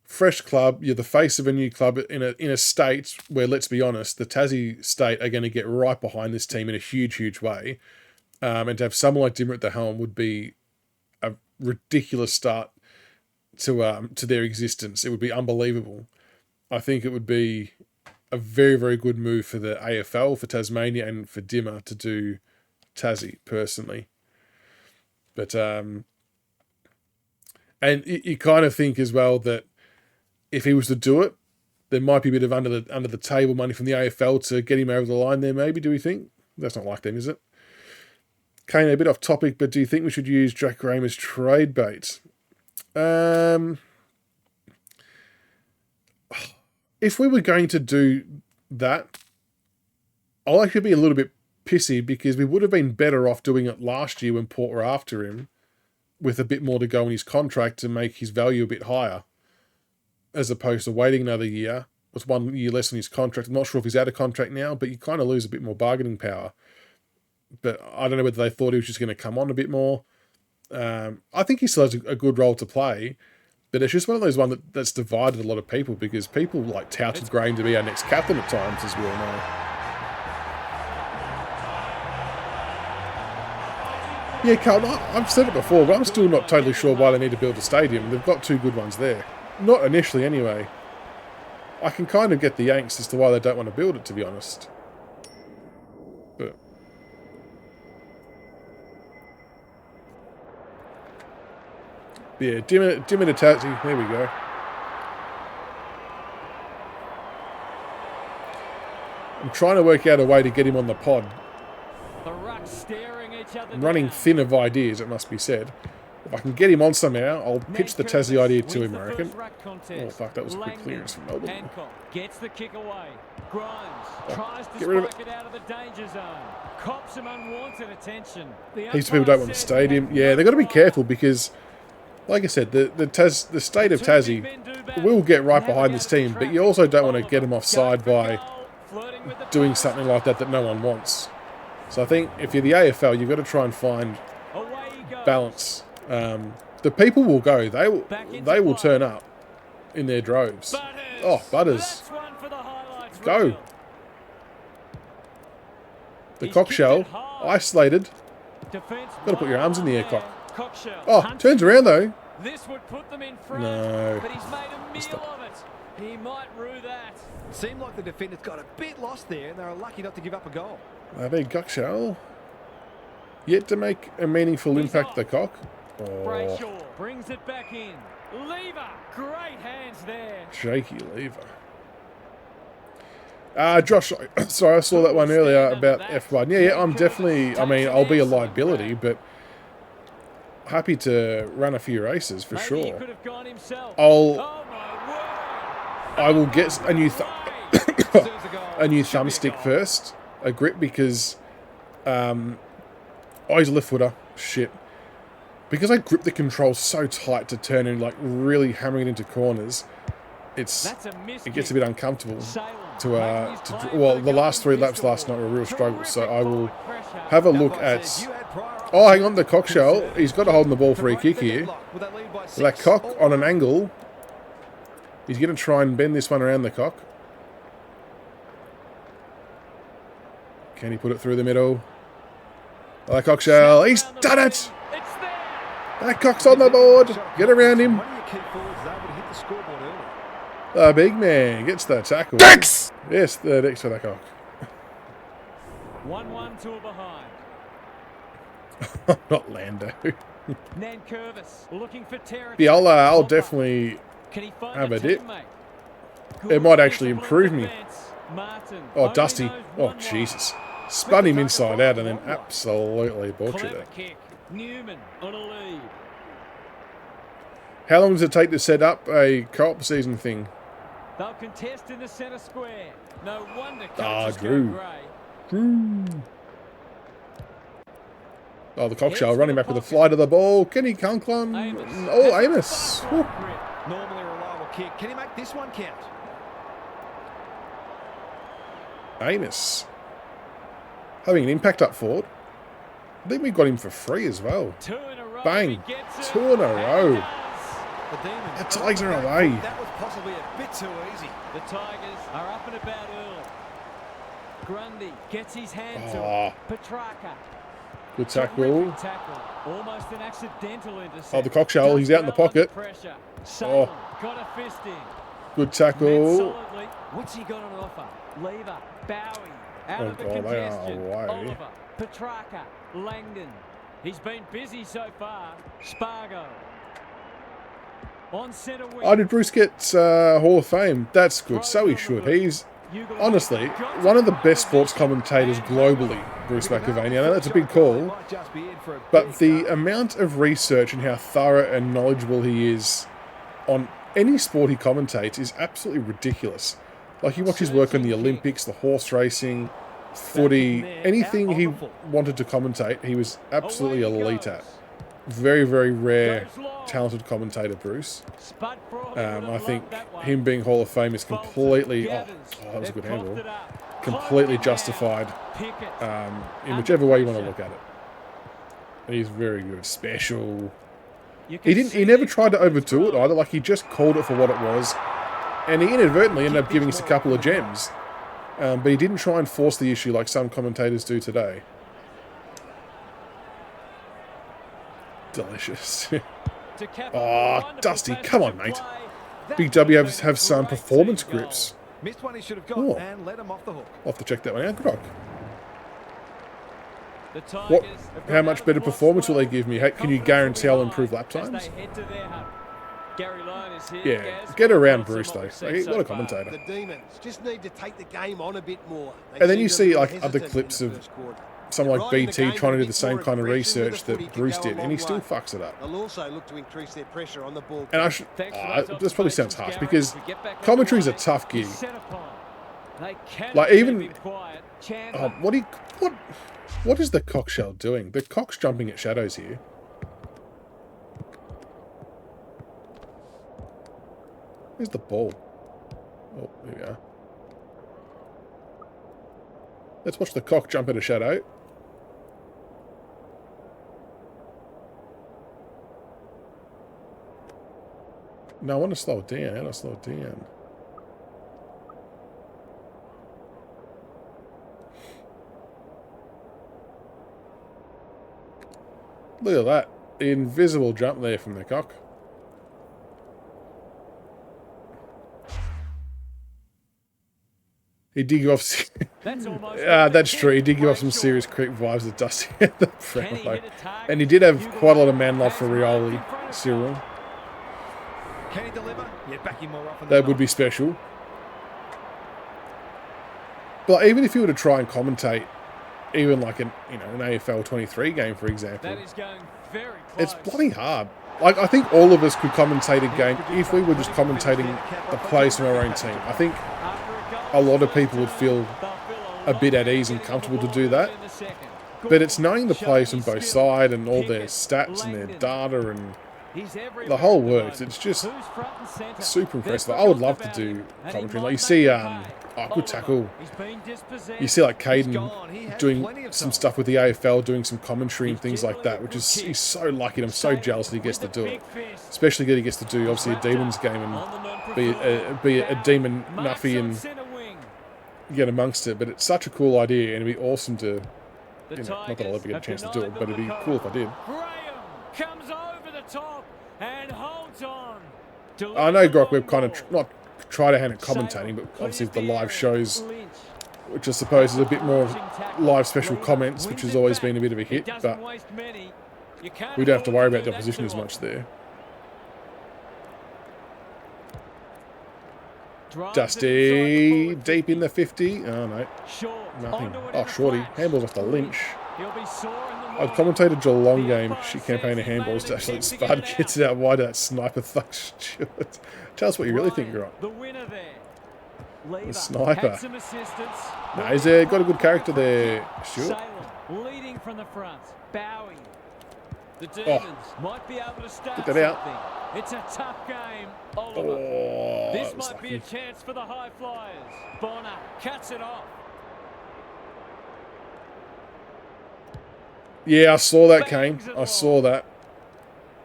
Fresh club, you're the face of a new club in a state where, let's be honest, the Tassie state are going to get right behind this team in a huge, huge way. And to have someone like Dimmer at the helm would be a ridiculous start to their existence. It would be unbelievable. I think it would be a very, very good move for the AFL, for Tasmania, and for Dimmer to do Tassie, personally. But and you kind of think as well that if he was to do it, there might be a bit of under the table money from the AFL to get him over the line there, maybe, do we think? That's not like them, is it? Kane, a bit off topic, but do you think we should use Jack Graham as trade bait? If we were going to do that, I'll actually be a little bit pissy because we would have been better off doing it last year when Port were after him with a bit more to go in his contract to make his value a bit higher, as opposed to waiting another year with 1 year less on his contract. I'm not sure if he's out of contract now, but you kind of lose a bit more bargaining power. But I don't know whether they thought he was just going to come on a bit more. I think he still has a good role to play, but it's just one of those ones that's divided a lot of people because people like touted Graham to be our next captain at times, as we all know. Yeah, Carl, I've said it before, but I'm still not totally sure why they need to build a stadium. They've got two good ones there. Not initially, anyway. I can kind of get the angst as to why they don't want to build it, to be honest. But yeah, dim it to Tassie. There we go. I'm trying to work out a way to get him on the pod. I'm running thin of ideas, it must be said. If I can get him on somehow, I'll pitch the Tassie idea to him, I reckon. Oh, fuck, that was a quick clearance from Melbourne. Gets the kick away. Grimes tries to spike it out of the danger zone. Cops some unwanted attention. Heaps of people don't want the stadium. Yeah, they've got to be careful because, like I said, the state of Tassie will get right behind this team, but you also don't want to get them offside by doing something like that no one wants. So I think if you're the AFL, you've got to try and find balance. The people will go. They will turn up in their droves. Oh, Butters. Go. The Cockshell. Isolated. Got to put your arms in the air, Cock. Oh, turns around though. This would put them in front, no. But he's made a meal of it. He might rue that. Seemed like the defenders got a bit lost there and they were lucky not to give up a goal. Cockshell. Yet to make a meaningful impact, the Cock. Oh. Brayshaw brings it back in. Lever, great hands there. Shaky Lever. Josh, sorry, I saw that one earlier about F1. Yeah, I'm definitely, I'll be a liability, but happy to run a few races for sure. I will get a new thumbstick first, a grip, because he's a left footer. Shit. Because I grip the controls so tight to turn and like really hammering it into corners, it gets a bit uncomfortable. Well, the last 3 laps last night were a real struggle, so I will have a look at. Oh, hang on, the Cockshell. He's got a hold on the ball for a kick here. That Cock on an angle. He's going to try and bend this one around the cock. Can he put it through the middle? Oh, that Cockshell. He's done it! That cock's on the board. Get around him. The big man gets the tackle. Dex! Yes, the Dex for that cock. 1-1 to behind. Not Lando. Nankervis looking for territory. Yeah, I'll definitely Can he find have a dip. teammate? It might actually improve me. Martin Oh, only Dusty. knows Oh, one Jesus. line. Spun him inside out and then absolutely butchered Clever it. kick. Newman on a lead. How long does it take to set up a co-op season thing? They'll contest in the centre square. No wonder Ah, coaches Drew. go grey. Oh, the Cockshell running back with a fly to the ball. Can he Conklin? Oh, Amos. Woo. Normally a reliable kick. Can he make this one count? Amos. Having an impact up forward. I think we got him for free as well. 2 in a row. Bang. He gets it. 2 in a And he row. does. The Demons. The Tigers are away. That was possibly a bit too easy. The Tigers are up and about early. Grundy gets his hand to Ah. it. Petrarca. Good Terrific tackle. tackle. Almost an accidental intercept. Oh, the Cockshell, he's out in the Does well pocket. under pressure. Oh. Salem got a fist in. Good Met tackle. solidly. What's he got on offer? Lever. Bowie. Out of the Oh, they are congestion. away. Oliver. Petrarca. Langdon. He's been busy so far. Spargo. On centre wing. Oh, did Bruce get Hall of Fame? That's good. So he should. He's, honestly, one of the best sports commentators globally, Bruce McAvaney. I know that's a big call, but the amount of research and how thorough and knowledgeable he is on any sport he commentates is absolutely ridiculous. Like, you watch his work on the Olympics, the horse racing, footy, anything he wanted to commentate, he was absolutely elite at. Very, very rare, talented commentator, Bruce. I think him being Hall of Fame is completely... Oh, that was a good handball. Completely justified in whichever way you want to look at it. He's very good. Special. He never tried to overdo it either. Like, he just called it for what it was. And he inadvertently ended up giving us a couple of gems. But he didn't try and force the issue like some commentators do today. Delicious. Oh, Dusty, come on, mate. Big W have some performance grips. Missed one he should have got Oh. and let him off the hook. I'll have to check that one out. Good rock. The Tigers What? have How got much out better of the performance will they blocks give me? well. Hey, can you guarantee I'll improve lap As they times? head to their hub. Gary Lyon is here. Yeah, Gaz, get around what's Bruce what though. we've seen Like, so what a far? commentator. The Demons just need to take the game on a bit more. They And then seem you to see be like hesitant other in clips the of first quarter. someone like Right in the BT game, trying to a do the bit same more kind of aggression with research the footy that can Bruce go a did, and long he still way. fucks it up. They'll also look to increase their pressure on the ball. And I should. Thanks for those This probably sounds observations, harsh Gary. because We get back commentary is a underway. tough gig. He's set upon. They cannot Like, keep even- him quiet. Oh, Chandler. what is the Cockshell doing? The cock's jumping at shadows here. Where's the ball? Oh, there we are. Let's watch the cock jump at a shadow. No, I want to slow it down. How do I slow it down? Look at that. The invisible jump there from the cock. He did give off... That's almost that's true. He did give off some serious creep vibes at Dusty at the Brownlow. And he did have quite a lot of man love for Rioli, Cyril. Can he deliver? Yeah, back him more often That than would be special. But even if you were to try and commentate, even like an AFL23 game, for example, That is going very it's close. bloody hard. Like, I think all of us could commentate a game if we were just commentating the plays from our own team. I think a lot of people would feel a bit at ease and comfortable to do that. But it's knowing the plays from both sides and all their stats and their data and the whole works. It's just super impressive. I would love to do commentary. Like, you see Oh, good tackle. He's been dispossessed. You see like He's Caden gone. He had doing plenty of some time. stuff with the AFL, doing some commentary and things like that, which is, he's so lucky and I'm so jealous that he gets to do it. Especially that he gets to do, obviously, a Demons game and be a Demon Nuffy and get amongst it. But it's such a cool idea and it'd be awesome to, you know, not that I'll ever get a chance to do it, but it'd be cool if I did. Graham comes over the top and holds on. I know Grok, we've kind of not try to hand it commentating, but obviously the live shows, which I suppose is a bit more live special comments, which has always been a bit of a hit, but we don't have to worry about the opposition as much there. Dusty, deep in the 50. Oh, no. Nothing. Oh, Shorty. Handball's off the Lynch. I've commentated Geelong game. Shit campaign of handballs to actually Spud gets it out wide. That sniper thugs Stewart. Tell us what you really think, Grok. The sniper. No, he's got a good character there, Stewart. Leading from the front. Bowie. The Oh, Demons might be able to start get that out. something. It's a tough game, Oliver. Oh, This that was might be a lucky. chance for the high flyers. Bonner cuts it off. Yeah, I saw that, Kane. I saw that.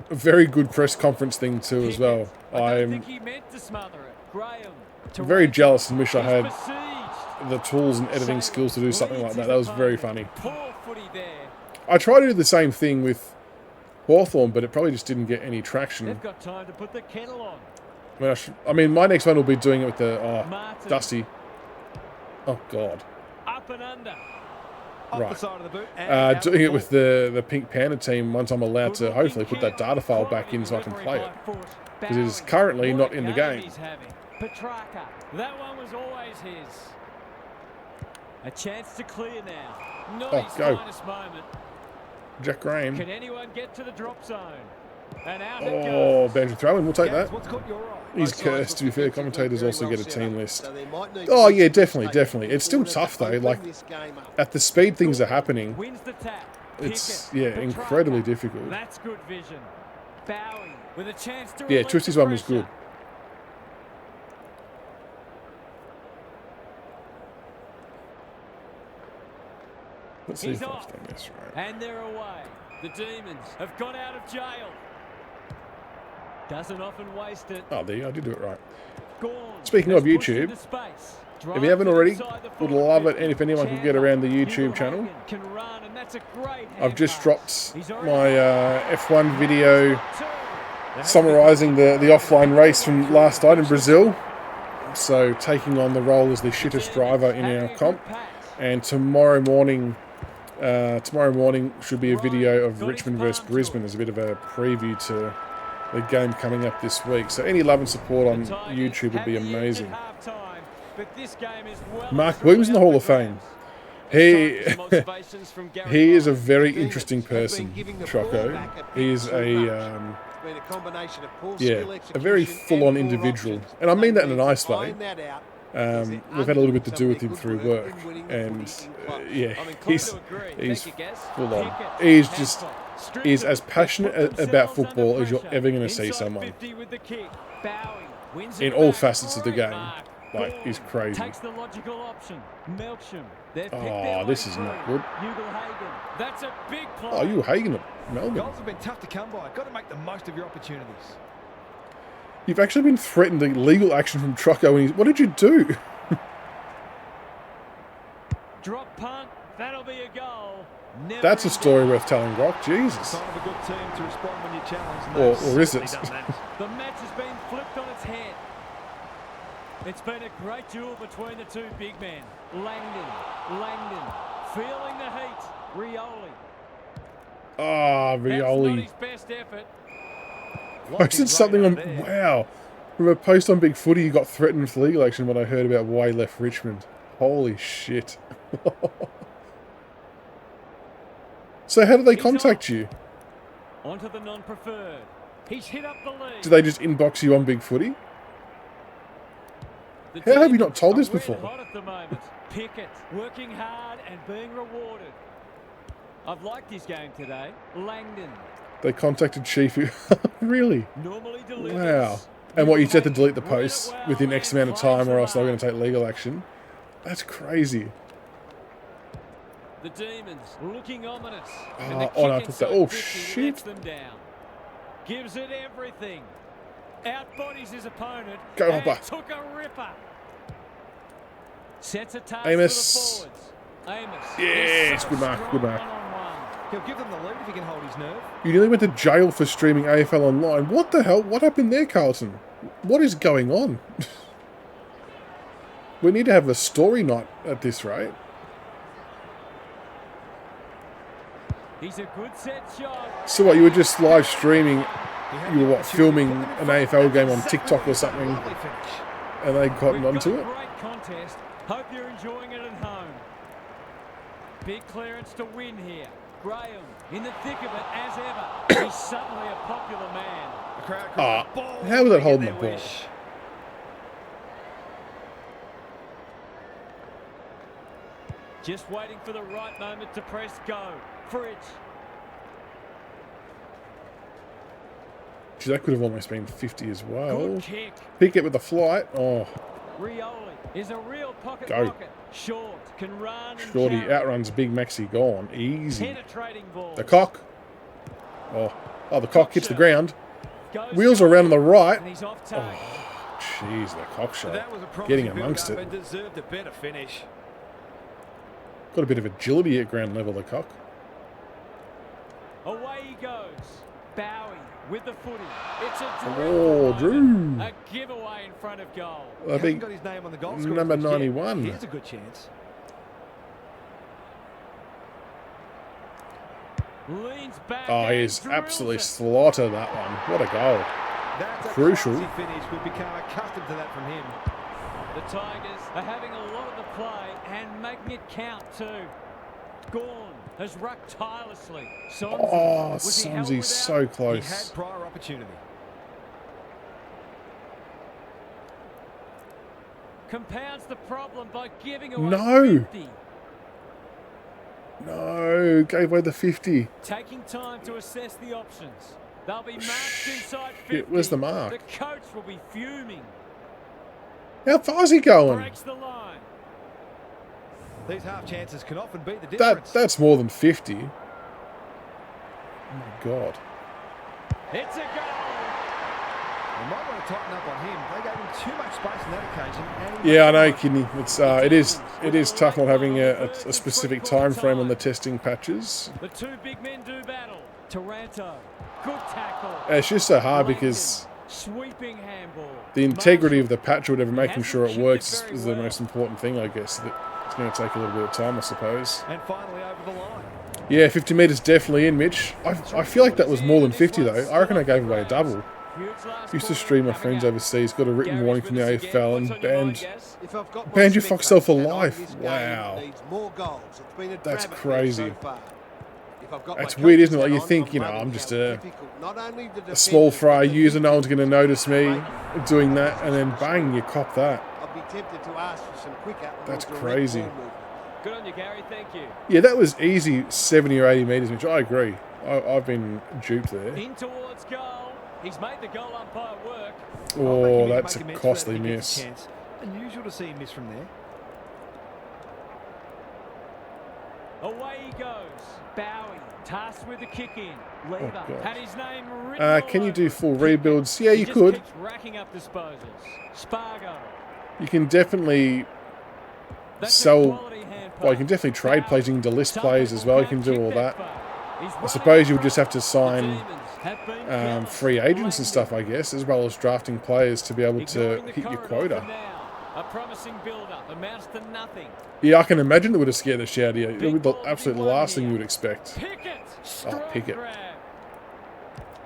A very good press conference thing too, as well. I don't I'm think he meant to smother it. Graham. very jealous and wish I had Besieged. the tools and editing skills to do something like that. That was very funny. Poor footy there. I tried to do the same thing with Hawthorn, but it probably just didn't get any traction. They've got time to put the kettle on. I mean, my next one will be doing it with the Martin. Dusty. Oh God, Up and under. Off right. the side of the boot and out Doing the it with the Pink Panda team once I'm allowed to hopefully put that data file back in so I can play it. Because it is currently not in the game. Petrarca. That one was always his. A chance to clear now. Not his go. finest moment. Jack Graham. Can anyone get to the drop zone? And out it Oh, goes. boundary throw in. We'll take Gaz, that. what's caught your eye? He's Both sides cursed. look To be fair, defensively commentators very also well get a set team up, list. so they might need Oh to yeah, take definitely. It's still in order to tough though. open Like this game up. at the speed things are happening, Wins the tap. it's Pickett. incredibly Petrarca. difficult. That's good vision. Bowie with a chance to Yeah, release Twisty's the one was pressure. good. Let's see He's if off. I miss right. And they're away. The Demons have got out of jail. Doesn't often waste it. Oh, there you go. I did do it right. Gone. Speaking Has of pushed YouTube, into space. If you haven't already, Inside the would forward love it. 50. And if anyone could get around the YouTube channel, Can run, and that's a great I've just hand dropped pass. He's already my F1 video two. summarising the offline race from last night in Brazil. So taking on the role as the shittest driver in our comp. And tomorrow morning should be a video of Richmond versus Brisbane as a bit of a preview to the game coming up this week. So any love and support on YouTube would be amazing. Mark Williams in the Hall of Fame. He is a very interesting person, Choco. He is a Been a combination of poor yeah, skill a very execution full-on and poor individual, options. and I mean that in a They need nice to way. find that out. We've had a little bit to do with him through work, and yeah, he's full on. He's as passionate about football as you're ever going to see someone in all facets of the game. Like, he's crazy. Takes the logical option. Melksham. Oh, this is not good. That's a big play. Oh, you were Hagen at Melbourne. Goals have been tough to come by. Got to make the most of your opportunities. You've actually been threatened with legal action from Trucko. And what did you do? Drop punt. That'll be a goal. Never That's a in story doubt. worth telling, Rock. Jesus. Sign of a good team to respond when you're challenged. Or is it? The match has been flipped on its head. It's been a great duel between the two big men. Langdon, feeling the heat. Rioli. Ah, That's not Rioli. his best effort. Posted something on... Wow. From a post on Big Footy, you got threatened with legal action when I heard about why he left Richmond. Holy shit. So how did they contact you? Onto the non-preferred. He's hit up the lead. Did they just inbox you on Big Footy? The How have you Demons not told this are red before? hot at the moment. Pickett working hard and being rewarded. I've liked his game today. Langdon They contacted Chief. Really? normally delivers. Wow. And what, you just had to delete the posts within X amount of time or else they were going to take legal action? That's crazy. The Demons looking ominous. Oh, no, I took that. Oh, shit. Them down. Gives it everything. Outbodies his opponent. Go, and Hopper. Took a ripper. Sets a task Amos. for the forwards. Amos. Yes, so good mark, good strong mark. one-on-one. He'll give them the lead if he can hold his nerve. You nearly went to jail for streaming AFL online. What the hell? What happened there, Carlton? What is going on? We need to have a story night at this rate. He's a good set shot. So what, you were just live streaming, you were what, filming an AFL game on TikTok or something, and they got onto it? Great contest. Hope you're enjoying it at home. Big clearance to win here. Graham in the thick of it as ever. He's suddenly a popular man. The crowd Ah, the ball how was that to holding get the their ball? wish. Just waiting for the right moment to press go. Fridge. Gee, that could have almost been 50 as well. Good kick. Pick it with the flight. Oh, Rioli is a real pocket Go. rocket. Short, can run and Shorty carry. outruns Big Maxi. Gone. Easy. Penetrating ball. The cock. Oh, the cock hits the ground. Goes Wheels around on the right. and he's off target. Jeez, the Cockshell. That was a promising Getting amongst build-up it. and deserved a better finish. Got a bit of agility at ground level, the cock. Away he goes. Bowie with the footy. It's a Oh, Drew. A giveaway in front of goal. I Hasn't think got his name on the goal number scorers list yet. 91. Here's a good chance. Leans back. Oh, and he's drills absolutely it. slaughtered that one. What a goal. That's a Crucial. classy finish. We've become accustomed to that from him. The Tigers are having a lot of the play and making it count too. Gorn has rucked tirelessly. Sonsie, Oh, was he held Sonsy's so without? He close. had prior opportunity. Compounds the problem by giving away No. 50. No, gave away the 50. Taking time to assess the options. They'll be marked inside 50. Shit, where's the mark? The coach will be fuming. How far's he going? Breaks the line. These half chances can often be the difference. That's more than 50. Oh my god. It's a goal. They might want to tighten up on him. They gave him too much space on that occasion. And he Yeah, I made know, one. Kidney. It is tough not having a specific time frame on the testing patches. The two big men do battle. Taranto. Good tackle. It's just so hard because Sweeping handball. the integrity of the patch or whatever, making sure it works is the most important thing, I guess. It's going to take a little bit of time, I suppose. And finally over the line. Yeah, 50 metres definitely in, Mitch. I feel like that was more than 50, though. I reckon I gave away a double. Used to stream my friends overseas, got a written warning from the AFL and banned If I've got Banned your my Foxtel for and life. this game Wow. needs more goals. It's been a That's drab affair crazy. so far. If I've got That's my weird, coach's isn't it? Like, hat you on, think, you know, running I'm just how a difficult not only the A small defenders, fry but the user, no one's going to midfielders notice me make doing that, and then bang, you cop that. I'd be tempted to ask for some quicker, more That's direct crazy. ball movement. Good on you, Gary. Thank you. Yeah, that was easy 70 or 80 metres, Mitch. I agree. I've been duped there. In towards goal. He's made the goal umpire work. Oh, that's Make a amends costly for that if he gets miss. a chance. Unusual to see him miss from there. Away he goes. Bowie, tasked with the kick in. Lever God. had his name written all Can you do over full it. rebuilds? Yeah, He you just could. keeps racking up disposals. Spargo. You can definitely That's sell. a quality hand Well, you pass. can definitely trade Bowie. plays. You can delist Some players as people well. You can't can do kick all that. far. He's I running suppose you would through. just have to The sign Demons have been careless. free agents and stuff, Langdon I guess, as well as drafting players to be able to ignoring the hit your corridor quota. for now. A promising build-up amounts to nothing. Yeah, I can imagine it would have scared the shit out of you. It Big would be ball the to be absolute won last thing here. you would expect. Pickett, strong Pickett. grab.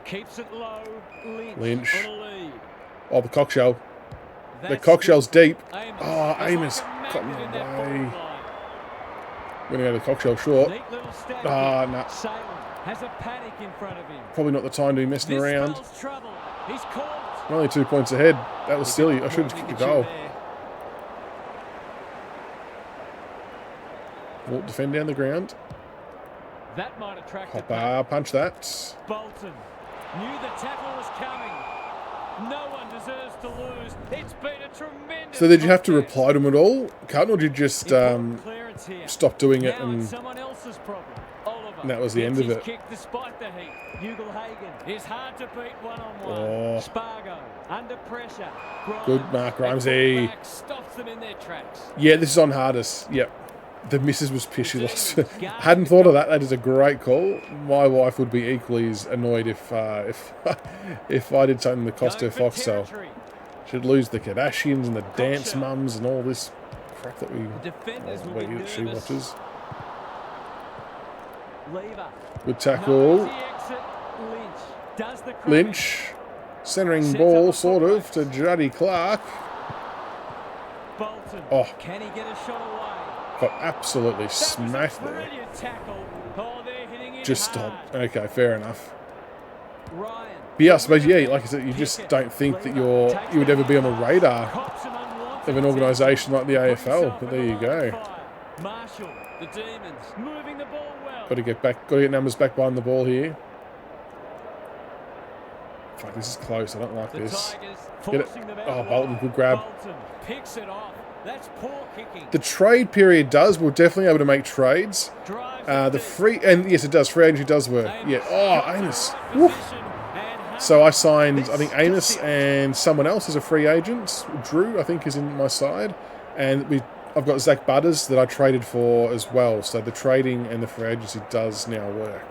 Keeps it low. Lynch. On a lead. Oh, the Cockshell. The That's Cockshell's deep. Amos. Oh, It's Amos like a got in magnet in the that forward way. line. We're going to go to the Cockshell short. Neat little stab. Ah, nah. Salem has a panic in front of him. Probably not the time to be messing This around. spells trouble. He's caught. We're only 2 points ahead. That was silly. I should have kicked the goal. Well, defend down the ground. That might attract a Hopper, punch that. Bolton knew the tackle was coming. No one deserves to lose. It's been a tremendous. So did you have to reply to him at all, Carlton, or did you just clearance here. stop doing it Now and it's someone else's problem. Oliver that was the end of gets it? his kick despite the heat. Ugle-Hagan is hard to beat one-on-one. Oh. Spargo under pressure. Grimes, Good mark, Grimesy. back, stops them in their tracks. Yeah, this is on hardest. Yep. The missus was pissed. She lost. Hadn't thought of that. That is a great call. My wife would be equally as annoyed if I did something that cost her Foxtel. She'd lose the Kardashians and the dance mums and all this crap that she watches. Good tackle. Lynch. Centering ball, sort of, to Juddy Clark. Bolton. Oh. Can he get a shot away? Got absolutely smashed there. Oh, just stop. Okay, fair enough. Ryan. But yeah, I suppose, yeah, like I said, you just don't think that you would ever be on the radar of an organisation like the AFL. But there you go. Marshall, the Demons, moving the ball well. Got to get numbers back behind the ball here. Fuck, this is close. I don't like this. Get it. Oh, Bolton, good grab. Bolton picks it off. That's poor kicking. The trade period we're definitely able to make trades. The free, and yes, it does. Free agency does work. Yeah. Oh, Amos. Woo. So I signed, I think, Amos and someone else as a free agent. Drew, I think, is in my side, and I've got Zach Butters that I traded for as well. So the trading and the free agency does now work.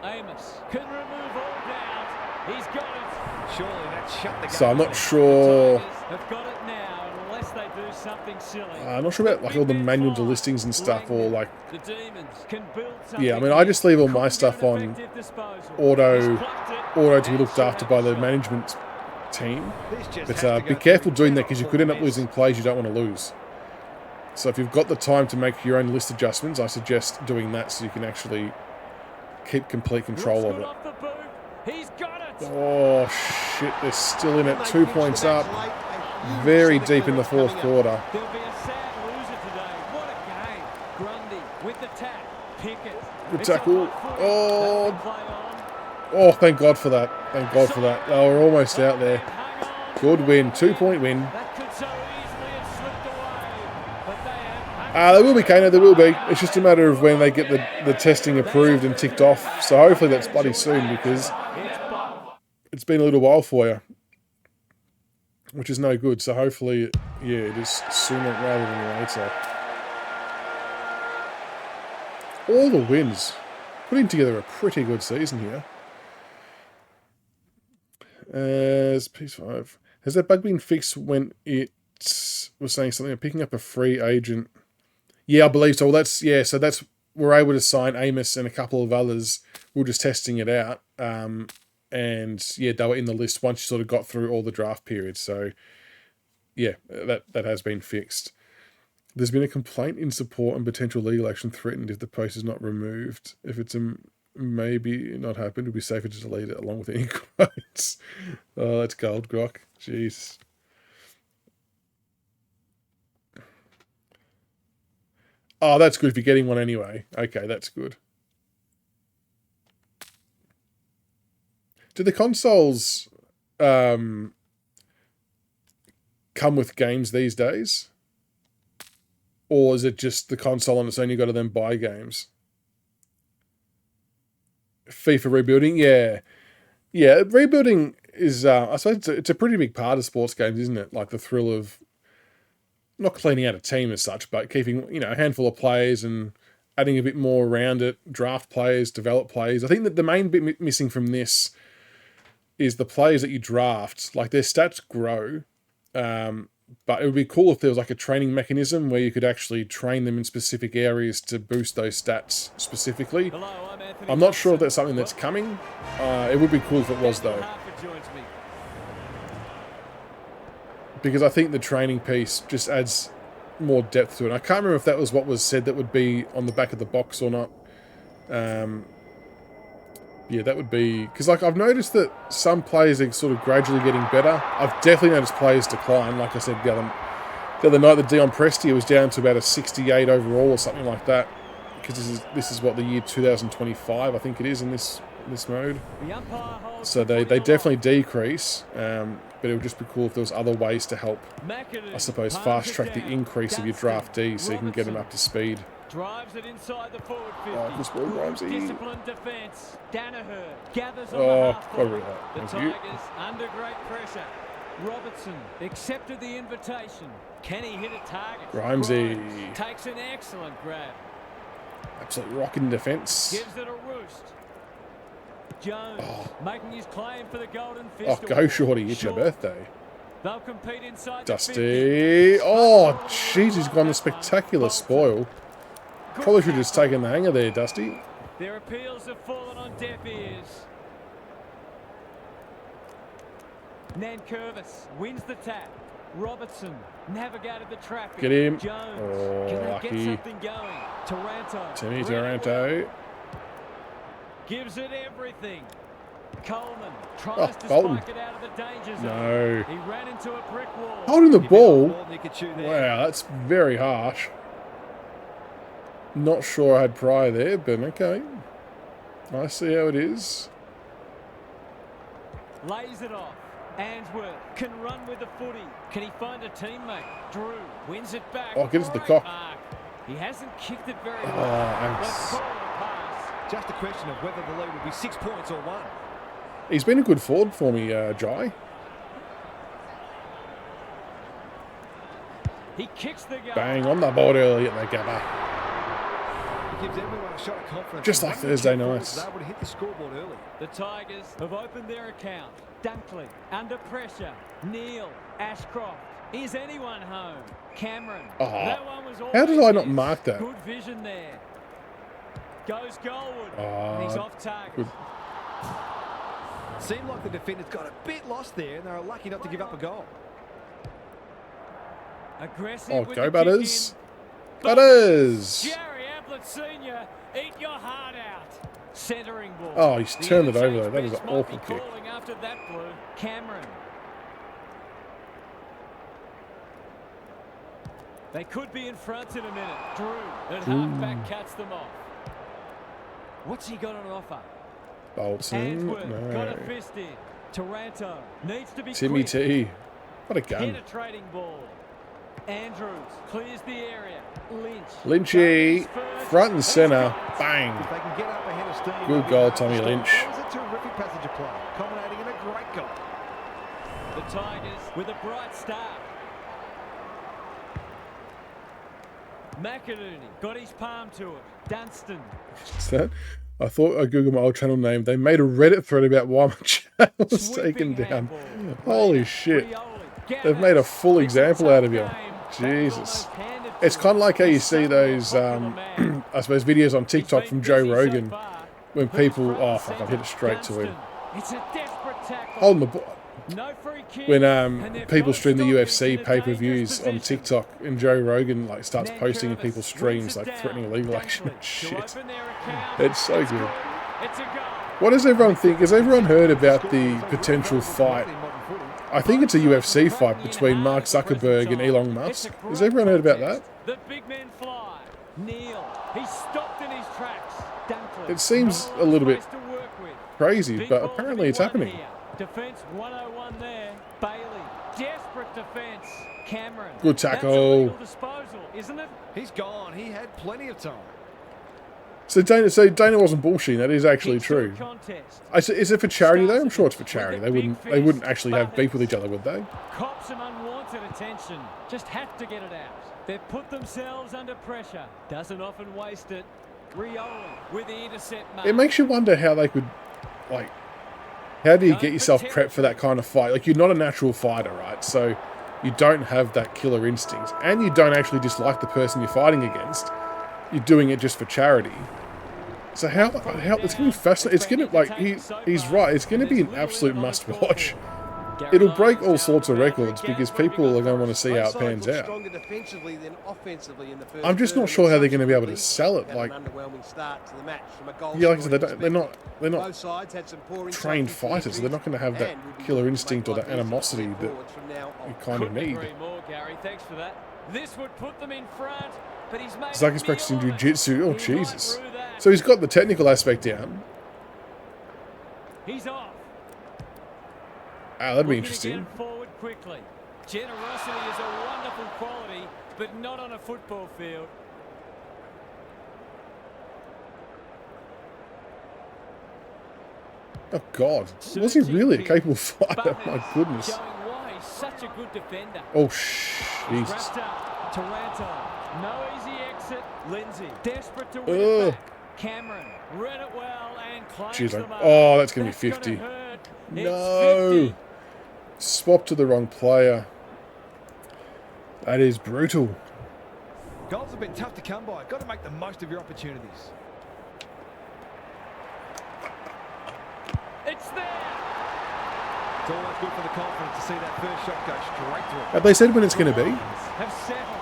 Amos can remove all doubt. He's got it. Surely that shut the game. So I'm not sure. Have got it now, unless they do something silly. I'm not sure about like all the manual delistings and stuff, or like. The Demons can build something. Yeah, I mean, I just leave all my stuff on auto to be looked after by the management team. But be careful doing that because you could end up losing plays you don't want to lose. So if you've got the time to make your own list adjustments, I suggest doing that so you can actually keep complete control of it. Oh, shit, they're still in it. 2 points up. Very deep in the fourth quarter. There'll be a sad loser today. What a game. Grundy with the tap. Pickett. Good tackle. Oh, thank God for that. Thank God for that. They were almost out there. Good win. 2-point win. That could so easily have slipped away. But they have. There will be, Kano. There will be. It's just a matter of when they get the testing approved and ticked off. So hopefully that's bloody soon because it's been a little while for you, which is no good. So hopefully, yeah, it is sooner rather than later. All the wins. Putting together a pretty good season here. As piece 5. Has that bug been fixed when it was saying something? I'm picking up a free agent. Yeah, I believe so. Well, we're able to sign Amos and a couple of others. We're just testing it out. And yeah, they were in the list once you sort of got through all the draft periods. So yeah, that has been fixed. There's been a complaint in support and potential legal action threatened if the post is not removed. If it's maybe not happened, it would be safer to delete it along with any quotes. Oh, that's gold, Grok. Jeez. Oh, that's good if you're getting one anyway. Okay, that's good. Do the consoles come with games these days? Or is it just the console on its own, you got to then buy games? FIFA rebuilding? Yeah. Yeah, rebuilding is, I suppose it's a pretty big part of sports games, isn't it? Like the thrill of not cleaning out a team as such, but keeping, a handful of players and adding a bit more around it, draft players, develop players. I think that the main bit missing from this is the players that you draft, like their stats grow, but it would be cool if there was like a training mechanism where you could actually train them in specific areas to boost those stats specifically. Hello, I'm not sure if that's something that's coming. It would be cool if it was though. Because I think the training piece just adds more depth to it. I can't remember if that was what was said that would be on the back of the box or not. Yeah, that would be... Because like I've noticed that some players are sort of gradually getting better. I've definitely noticed players decline. Like I said the other night, the Dion Prestia was down to about a 68 overall or something like that. Because this is what, the year 2025, I think it is, in this this mode. The umpire holds So the they footy definitely aloft. decrease, but it would just be cool if there was other ways to help, McAdoo I suppose, palms fast it track the down. increase of your Dunstan, draftee so you can get them up to speed. drives it inside the forward 50. Oh, good ball, Good Ramsey. disciplined defence. Danaher gathers on Oh, the half got rid of forward. that. The Thank you. Tigers under great pressure. Robertson accepted the invitation. Can he hit a target? Ramsey. Grimes takes an excellent grab. Absolute rocking defence. Gives it a roost. Jones making his claim for the Golden Fist. Oh, go Award. Shorty, it's your birthday. They'll compete inside Dusty. the 50. Oh, jeez, he's gone a spectacular spoil. Probably should have just taken the hanger there, Dusty. Their appeals have fallen on deaf ears. Nankervis wins the tap. Robertson navigated the traffic. Get him. Jones. Oh, Can they lucky. get something going? Taranto. Timmy read it Taranto. well. Gives it everything. Coleman tries Oh, to Bolton. spike it out of the danger zone. No. He ran into a brick wall. Holding the If you got ball. more than you could chew there. Wow, that's very harsh. Not sure I had prior there, but okay. I see how it is. Lays it off. Answorth can run with the footy. Can he find a teammate? Drew wins it back. Oh, get it to the Great cock. mark. He hasn't kicked it very Oh, well. Let's thanks. call it a pass. Just a question of whether the lead will be 6 points or 1. He's been a good forward for me, Jai. He kicks the goal. Bang on the board early at the gabba. It gives everyone a shot of confidence. Just like One of the Thursday two forwards nights. is able to hit the scoreboard early. The Tigers have opened their account. Dunkley under pressure. Neal. Ashcroft. Is anyone home? Cameron. Oh, That one was how did I not always mark that? Good vision there. Goes goalward. Oh, And he's off target. good. Seemed like the defenders got a bit lost there and they were lucky not to give up a goal. Aggressive Oh, with go the Butters. kick in. Butters! Jerry Ablett Sr. Eat your heart out. Centering ball. Oh, he's The turned it over interchange though. That was an bench might awful be kick. calling after that blue. Cameron. They could be in front in a minute. Drew at halfback cuts them off. What's he got on offer? Bolton. Answorth got a No. fist in. Taranto needs to be Timmy quick. T. What a gun. Penetrating ball. Andrews clears the area. Lynch. Lynchy. Front and He's centre. got it. Bang. If they can get up ahead of steam, Good they'll be goal, hard to Tommy stop. Lynch. That was a terrific passage of play, culminating in a great goal. The Tigers with a bright start. McAdoo got his palm to it. Dunstan. What's that? I thought I googled my old channel name. They made a Reddit thread about why my channel was taken Sweeping down. handball. Holy shit. Rioli. They've made a full It's example tough out of you. game. Jesus. Almost handed It's to kind of him. like how you He's see so those, popular man. I suppose, videos on He's TikTok been from Joe busy so Rogan far. when Who's people... front Oh, and fuck, I centre? hit it straight to him. Dunstan. It's a desperate tackle. Holding the ball. No free kick. When And they've people got to stream the stop this UFC in a pay-per-views dangerous on position. TikTok, and Joe Rogan like starts Nan posting in Curvis people's wins streams, it like down. threatening legal action and Dunkley to shit. open their account. It's so It's good. It's a goal. What does everyone think? Has everyone heard about the potential fight? I think it's a UFC fight between Mark Zuckerberg and Elon Musk. Has everyone heard about that? The big men fly. Neal. He's stopped in his tracks. Dunkley. It seems No a little bit space to work with. crazy, Big but ball to apparently be it's won happening. here. Defense 101 there. Bailey. Desperate defense. Cameron. Good That's a tackle. legal disposal, isn't it? He's gone. He had plenty of time. So Dana wasn't bullshitting. That is actually Kick to the true. contest. Is it for charity though? I'm sure it's for charity. They wouldn't actually have beef with each other, would they? Cops some unwanted attention. Just have to get it out. They've put themselves under pressure. Doesn't often waste it. Rioli with the intercept mark. It makes you wonder how they could, like, how do you get yourself prepped for that kind of fight? Like, you're not a natural fighter, right? So you don't have that killer instinct, and you don't actually dislike the person you're fighting against. You're doing it just for charity. So how it's going to be fascinating. It's going to, like, he's right. It's going to be an absolute must-watch. It'll break all sorts of records because people are going to want to see how it pans out. I'm just not sure how they're going to be able to sell it. Like, yeah, like I said, they're not trained fighters. So they're not going to have that killer instinct or that animosity that you kind of Couldn't need. agree more, Gary. Thanks for that. This would put them in front, but he's made Zaki's a practicing meal of it. jiu-jitsu. Oh, He might Jesus. rue that. So he's got the technical aspect down. He's off. Ah, that'd be Looking to interesting. get it forward quickly. Generosity is a wonderful quality, but not on a football field. Oh, God. Was he really a capable fighter? My goodness. Showing why he's such a good defender. Oh, He's Jesus. wrapped up. Taranto. No easy exit. Lindsay. Desperate to win it back. Cameron. Read it well and claims Jeez, the mark. oh, that's going to be That's 50. gonna hurt. No. It's 50. Swap to the wrong player. That is brutal. Goals have been tough to come by. Got to make the most of your opportunities. It's there. It's always good for the confidence to see that first shot go straight through. Have they said when it's going to be? Have settled.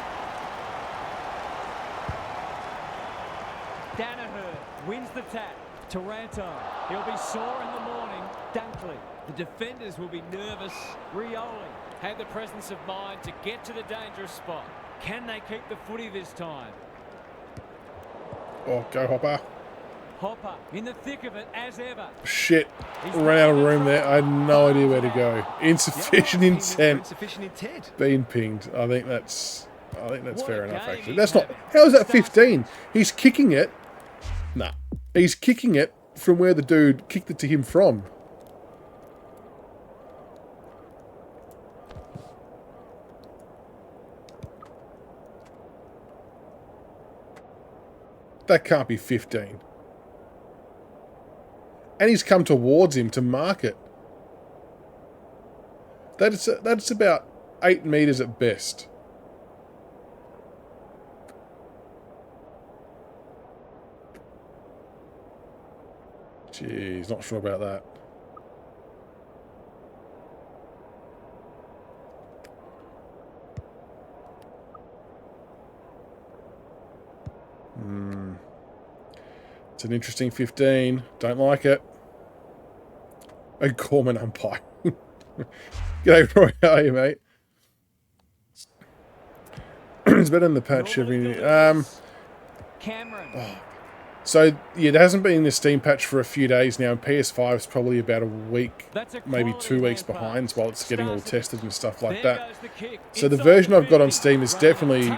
Danaher wins the tap. Taranto. He'll be sore in the morning. Dunkley. The defenders will be nervous. Rioli had the presence of mind to get to the dangerous spot. Can they keep the footy this time? Oh, go Hopper. Hopper in the thick of it as ever. Shit. Ran out of room there. I had no idea where to go. Insufficient intent. Insufficient intent. Being pinged. I think that's fair enough, game actually. he's That's not... having. How is that 15? He's kicking it. Nah. He's kicking it from where the dude kicked it to him from. That can't be 15. And he's come towards him to mark it. That's about 8 meters at best. Jeez, not sure about that. It's an interesting 15. Don't like it. A Gorman umpire. G'day, Roy. How are you, mate? It's better than the patch every... Cameron. So, yeah, there hasn't been this Steam patch for a few days now, and PS5 is probably about a week, maybe 2 weeks behind while it's getting all tested and stuff like that. So the version I've got on Steam is definitely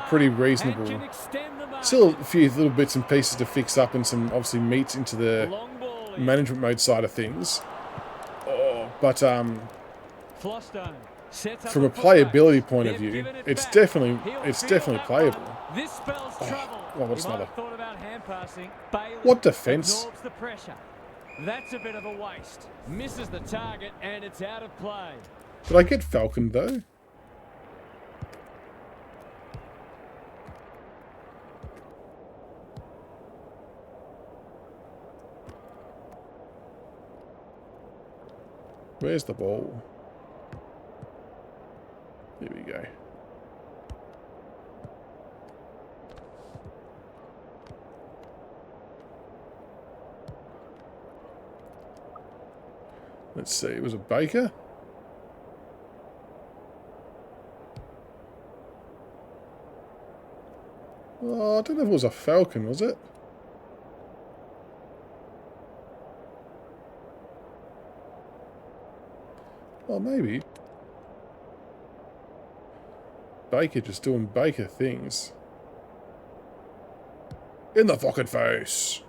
pretty reasonable. Still a few little bits and pieces to fix up and some, obviously, meats into the management mode side of things. But from a playability point of view, it's definitely playable. This spells trouble. Oh, what's He might another? have thought about hand passing. Bailey What defense? absorbs the pressure. That's a bit of a waste. Misses the target and it's out of play. Did I get Falcon though? Where's the ball? There we go. Let's see, was it Baker? Oh, I don't know if it was a Falcon, was it? Oh, maybe. Baker just doing Baker things. In the fucking face.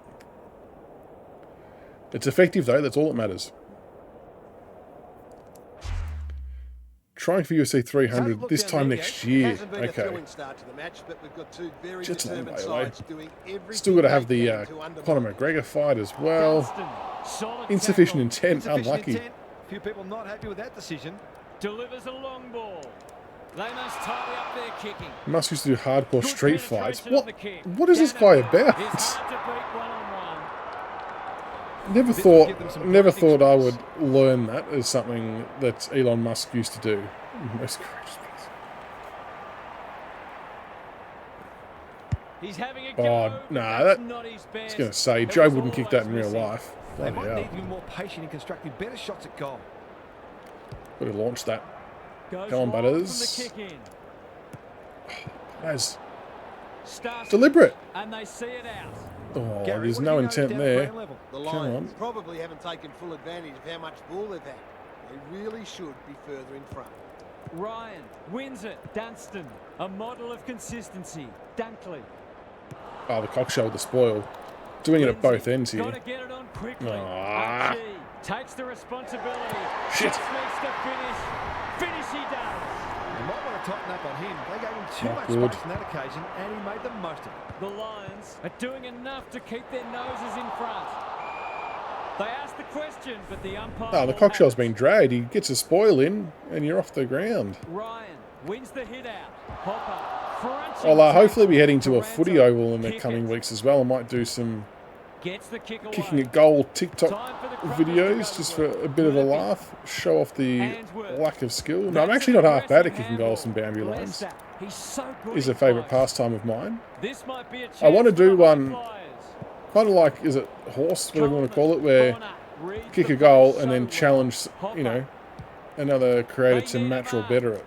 It's effective though, that's all that matters. Trying for UFC 300 this time next year. Okay. Just a long way away. Still got to have the Conor McGregor fight as well. Insufficient intent, unlucky. Few people not happy with that decision. Delivers a long ball. They must tidy up their kicking. Must used to do hardcore Good street fights. penetration of the kick. What is this guy about? It's hard to beat one-on-one. Never thought I would learn that as something that Elon Musk used to do. Most courageous person. He's having a go. Oh, nah, That's that... not his I was best. going to say, It Joe was wouldn't kick that in always real missing. life. They Bloody might need hell. to be more patient in constructing better shots at goal. Would have launched that. Goes Come on, wide Butters. from the kick in. As Starts deliberate. and they see it out. Oh, Gary, there's what no do you know intent down there. ground level? The Come Lions on. probably haven't taken full advantage of how much ball they've had. They really should be further in front. Ryan wins it. Dunstan, a model of consistency. Dunkley. Oh, the Cockshell with the spoil. Doing it at both ends Got here. to get it on quickly. Ah. Archie takes the responsibility. Shit. Just needs to finish. Finish he does. They might want to tighten up on him. They gave him too Not much good. space on that occasion, and he made the most of it. The Lions are doing enough to keep their noses in front. They asked the question, but the umpire... Oh, the Cockshell's been dragged. He gets a spoil in, and you're off the ground. Ryan wins the hit out. Hopper crunching. I'll hopefully be heading to a Taranto. footy oval in the Kick coming it. weeks as well. I might do some Gets the kick away. kicking a goal TikTok Time for the Crummers to go videos to just for work. a bit of a Murphy. laugh, show off the Ainsworth. lack of skill. No, I'm That's actually an not half bad at aggressive kicking goals from handball. boundary lines. Lester, he's so good Is a in favourite close. pastime of mine. This might be a chance I want to for do the one, high flyers. kind of like, is it horse, whatever you want to call it, where Corner. Reads kick the a goal play and so then well. challenge, you know, another creator to match or better it.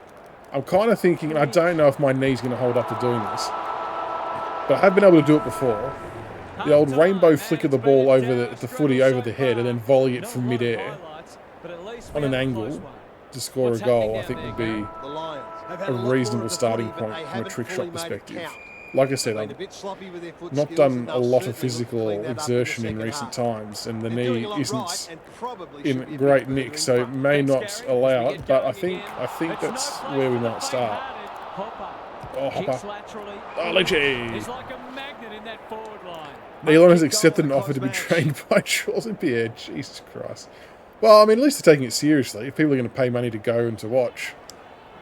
I'm kind of thinking, and I don't know if my knee's going to hold up to doing this, but I have been able to do it before. The old rainbow flick of the ball over the footy over the head and then volley it from mid-air on an angle to score a goal, I think would be The Lions have had a lot more reasonable of the starting footy, but point they from a haven't trick fully shot made it perspective. count. Like I said, Been a I've bit sloppy with their foot not skills, done and a they'll lot of certainly look to physical clean that up in the exertion in second recent half. times, and the They're doing knee a lot isn't right and probably should be a in bit great further nick, in so it front. may Thanks, not Gary, as allow we it, get but going I think It's that's no place where we for the might start. faint-hearted. Hopper. Oh, Kicks Hopper. laterally. Oh, Lynchy. He's like a magnet in that forward line. Elon has Goal accepted in an a offer to be close match. trained by Charles and Pierre. Jesus Christ. Well, I mean, at least they're taking it seriously. If people are going to pay money to go and to watch,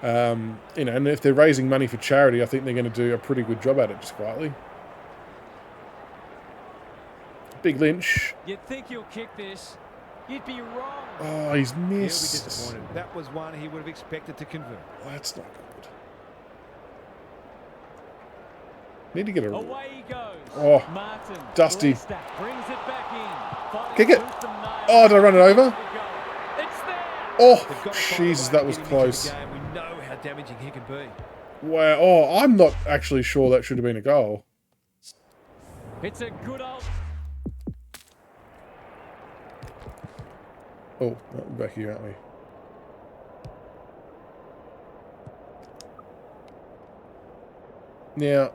you know, and if they're raising money for charity, I think they're going to do a pretty good job at it, just quietly. Big Lynch. You'd think you'll kick this. You'd be wrong. Oh, he's He'll be missed. disappointed. That was one he would have expected to convert. That's not good. Need to get a... Away he goes. Oh, Martin. Dusty. Lester brings it back in. Fighting Kick it. tooth and nail. Oh, did I run it over? It's there. Oh, They've got to find a Jesus, way that to was get him into the close. game. We know how damaging he can be. Wow. Oh, I'm not actually sure that should have been a goal. It's a good old... Oh, we're back here, aren't we? Now...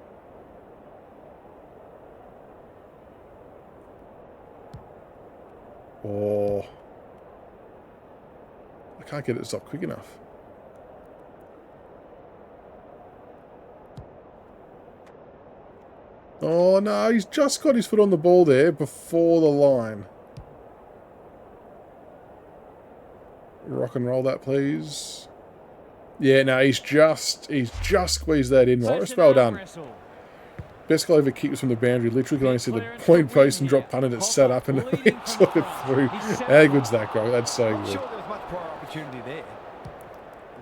Oh... I can't get it to stop quick enough. Oh no, he's just got his foot on the ball there before the line. Rock and roll that, please. Yeah, no, he's just squeezed that in. Morris, well done. Best goal ever kick was from the boundary. Literally could only see the point post and drop punted it set up and he took it through. How good's that goal? That's so I'm good. sure there was much prior opportunity there.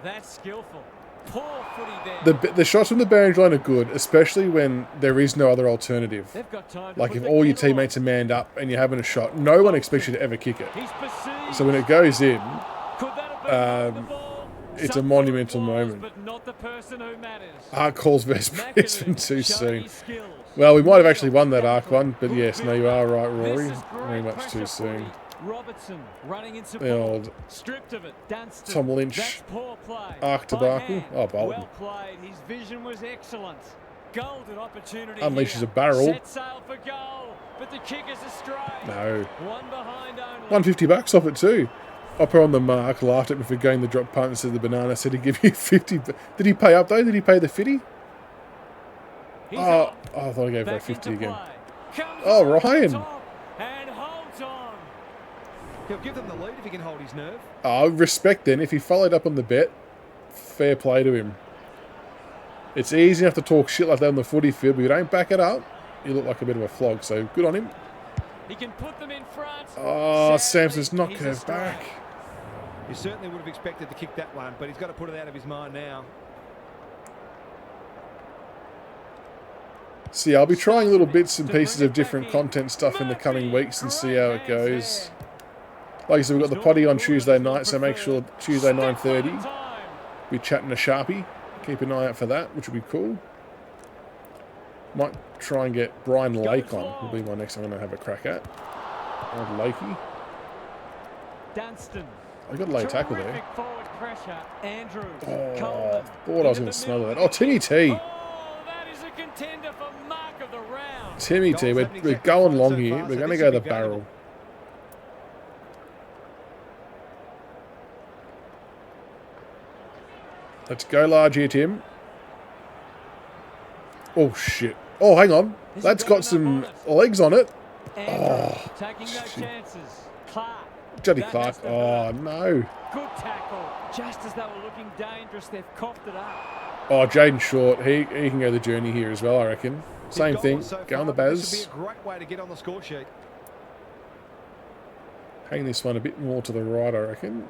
That's skillful. Poor footy there. The shots from the boundary line are good, especially when there is no other alternative. They've got time to Like put if the all your kettle on. teammates are manned up and you're having a shot, no one expects you to ever kick it. He's perceived. So when it goes in, Could that have been the ball? it's a Some monumental thought it was, moment. But not the person who matters. Arc calls best Brisbane McAdoo too showing soon. his skills. Well, we might have actually won that arc one, but yes, no, you are right, This Rory. is great Very much pressure too soon. footy. Robertson running in support. The old Stripped of it. Dunstan. Tom Lynch That's poor play. arc By debacle. hand. Oh, Bolton. Well played. His vision was excellent. Golden opportunity. Unleashes here. a barrel. Set sail for goal, but the kick is astray. No. One behind only. $150 off it too. Upper on the mark, laughed at me for going the drop punt and said the banana said he'd give you 50. Did he pay up though? Did he pay the 50? He's Oh, up. I thought I gave her Back 50 into again. play. Comes Oh, over the Ryan. top and holds on. He'll give them the lead if he can hold his nerve. Oh, respect then. If he followed up on the bet, fair play to him. It's easy enough to talk shit like that on the footy field, but you don't back it up, you look like a bit of a flog, so good on him. He can put them in front. Oh, Sadly, Samson's not he's curved astray. back. You certainly would have expected to kick that one, but he's got to put it out of his mind now. See, I'll be trying little bits and pieces of different content stuff in the coming weeks and see how it goes. Like I said, we've got the potty on Tuesday night, so make sure Tuesday 9:30 be chatting to Sharpie. Keep an eye out for that, which will be cool. Might try and get Brian Lake on. Will be my next I'm going to have a crack at. Old Lakey. Dunstan. I got a low tackle there. Terrific forward pressure. Andrews. Oh, Coleman. thought I was going to smother that. Oh, Timmy T. Oh, that is a contender for mark of the round. Timmy T. We're going long here. We're going to go the barrel. Let's go large here, Tim. Oh, shit. Oh, hang on. That's got some legs on it. Oh, taking no chances. Clark. Juddy Clark. Oh, no. Good tackle. Just as they were looking dangerous, they've coughed it up. Oh, Jaden Short. He can go the journey here as well, I reckon. Same thing. Go on the Baz. This would be a great way to get on the score sheet. Hang this one a bit more to the right, I reckon.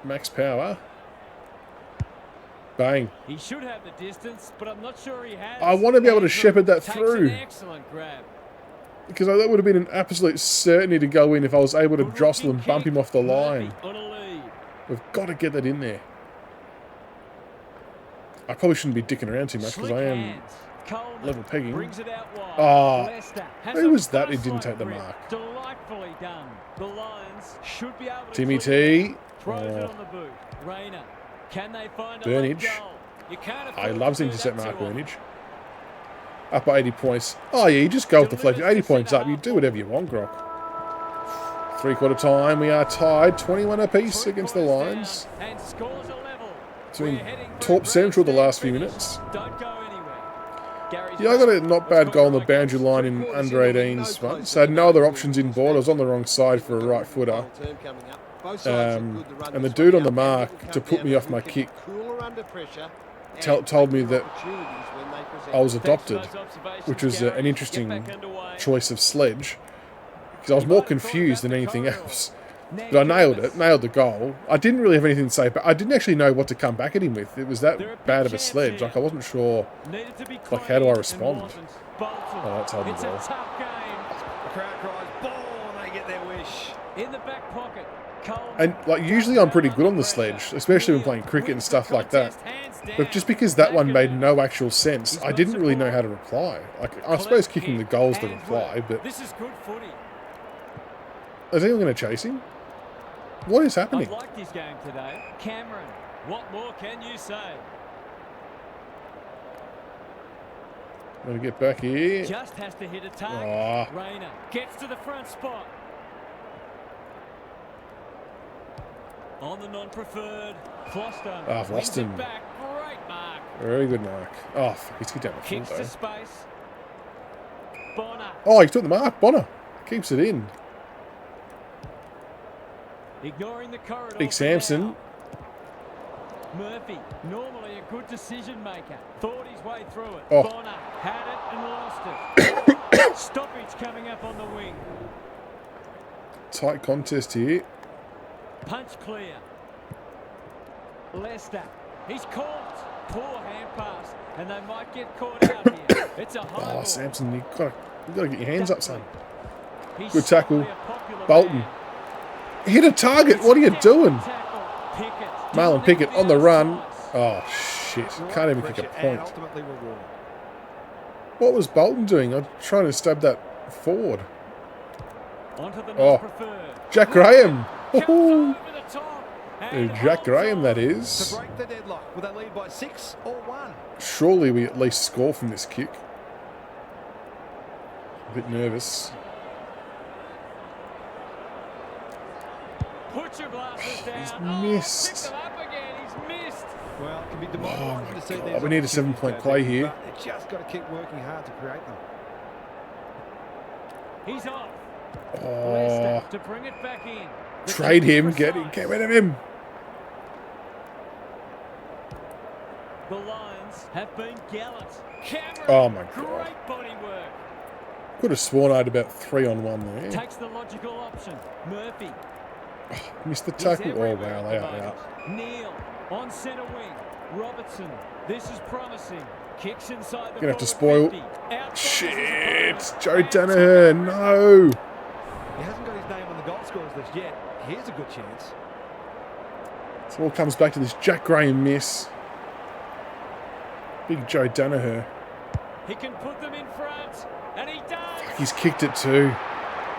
Max power. Bang. He should have the distance, but I'm not sure he has. I want to be able to shepherd that Takes through. an excellent grab. Because that would have been an absolute certainty to go in if I was able to jostle and bump him off the line. On a lead. We've got to get that in there. I probably shouldn't be dicking around too much because I am level pegging. Oh, who was that who didn't take the mark? Delightfully done. The Lions should be able to Timmy T. Throws it on the boot. Rayner. Can they find Burnage. I love to intercept Mark Burnage. Up by 80 points. Oh, yeah, you just go with the flex. 80 points up. You do whatever you want, Grok. 3/4 time. We are tied. 21 apiece against the Lions. And scores a level. Between Torp Central the last few minutes. Don't go anywhere. Yeah, I got a not bad goal on the boundary line in under 18s once. So I had no other options in board. I was on the wrong side for a right footer. And the dude on the mark to put me off my kick told me that I was adopted, which was an interesting choice of sledge, because I was more confused than anything else. But I nailed it, nailed the goal. I didn't really have anything to say, but I didn't actually know what to come back at him with. It was that bad of a sledge. Like, I wasn't sure, like, how do I respond? Oh, that's holding the ball. The crowd cries ball and they get their wish. In the back pocket. And, like, usually I'm pretty good on the sledge, especially when playing cricket and stuff like that. But just because that one made no actual sense, I didn't really know how to reply. Like, I suppose kicking the goal's the reply, but... This is good footy. Is anyone going to chase him? What is happening? I like this game today. Cameron, what more can you say? I'm going to get back here. Just has to hit a target. Oh. Rayner gets to the front spot. On the non-preferred. Floston. Ah, Floston. Back. Great mark. Very good mark. Oh, fuck, he's kicked down the Kicks front, to though. space. Bonner. Oh, he took the mark. Bonner keeps it in. Ignoring the corridor. Big Samson. Now. Murphy, normally a good decision maker. Thought his way through it. Oh. Bonner had it and lost it. Stoppage coming up on the wing. Tight contest here. Punch clear. Leicester. He's caught. Poor hand pass. And they might get caught out here. It's a high ball. Samson, you got to get your hands up, son. He's Good tackle. certainly a popular Bolton. man. Hit a target. What are you doing? Tackle. Pickett. Marlon Pickett on the run. Oh, shit. Can't even kick a Pressure and point. ultimately reward. What was Bolton doing? I'm trying to stab that forward. Onto the Oh. preferred. Jack Graham. Comes Woohoo. over the top and Jack holds Graham, that on. is. To break the deadlock, will they lead by 6 or 1? Surely we at least score from this kick. A bit nervous. Put your blasters down. He's Oh, missed. picked them up again. He's missed. Well, it can be Oh demoralising my to see God, these we need a opportunities 7-point go play deep, here. but they've just got to keep working hard to create them. He's off. Oh, Leicester to bring it back in. The trade kick is him. precise. Get rid of him. The Lions have been gallant. Cameron. Oh my God. Great body work. Could have sworn I had about 3-on-1 there. Takes the logical option. Murphy. Missed the He's tackle. Oh, everywhere wow, at they the are moment. out. Neil on centre wing. Robertson. This is promising. Kicks inside the Gonna have to forward spoil. 50. Outside Shit. his Joe opponent. Danaher. No. He hasn't got his name on the goal scorers list yet. Here's a good chance. So it all comes back to this Jack Graham miss. Big Joe Danaher. He can put them in front, and he does. He's kicked it too.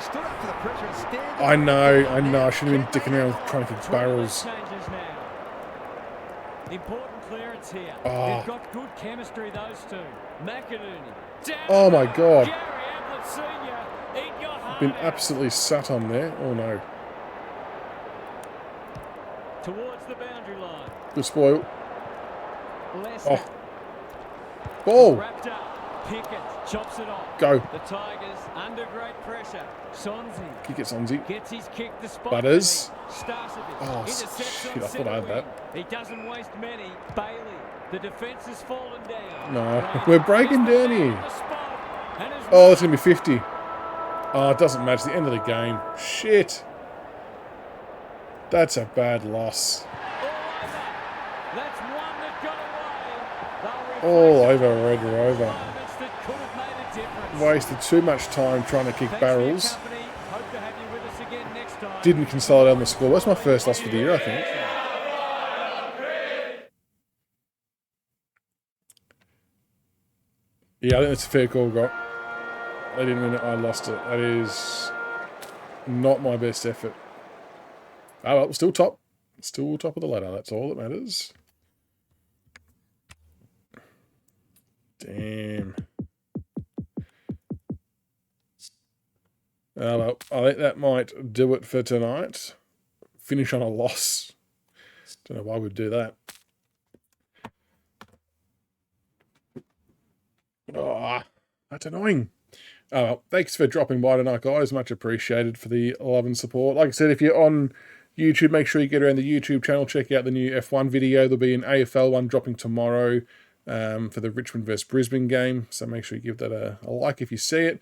Stood up to the pressure and stared. I know. I should have been dicking around with trying to kick barrels. Changes now. Important clearance here. Oh. They've got good chemistry, those two. McInerney. Down Oh my God. Gary Ablett Sr. Eat your heart Been out. absolutely sat on there. Oh no. Towards the boundary line. Good spoil. Leicester. Oh. Ball. Wrapped up. Pickett chops it off. Go. The Tigers under great pressure. Sonzi Kick it, Sonzi. gets his kick the spot. Butters. Starcevic Oh, intercepts shit, on I thought I had that. He doesn't waste many. Bailey. The defence has fallen down. No. We're breaking down here. Oh, Oh, that's going to be 50. Oh, it doesn't match the end of the game. Shit. That's a bad loss. That's one that got away. All over Red Rover. Moments that could have made a difference. Wasted too much time trying to kick Thanks for your barrels. company. Hope to have you with us again next time. Didn't consolidate on the score. That's my first loss for the year, I think. Yeah, I think that's a fair call, Got. They didn't win it, I lost it. That is not my best effort. Oh well, still top. Still top of the ladder, that's all that matters. Damn. Oh well, I think that might do it for tonight. Finish on a loss. Don't know why we'd do that. Oh, that's annoying. Oh well, thanks for dropping by tonight, guys. Much appreciated for the love and support. Like I said, if you're on YouTube, make sure you get around the YouTube channel. Check out the new F1 video. There'll be an AFL one dropping tomorrow for the Richmond vs Brisbane game. So make sure you give that a like if you see it.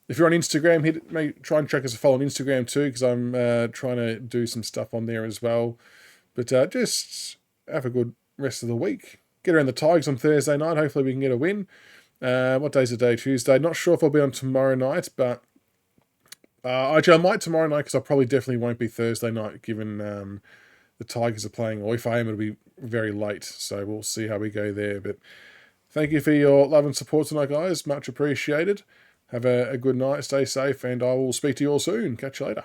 If you're on Instagram, try and check us a follow on Instagram too, because I'm trying to do some stuff on there as well. But just have a good rest of the week. Get around the Tigers on Thursday night. Hopefully we can get a win. What day's the day? Tuesday. Not sure if I'll be on tomorrow night, but actually I might tomorrow night because I probably definitely won't be Thursday night given the Tigers are playing. Or if I am, it'll be very late. So we'll see how we go there. But thank you for your love and support tonight, guys. Much appreciated. Have a good night. Stay safe, and I will speak to you all soon. Catch you later.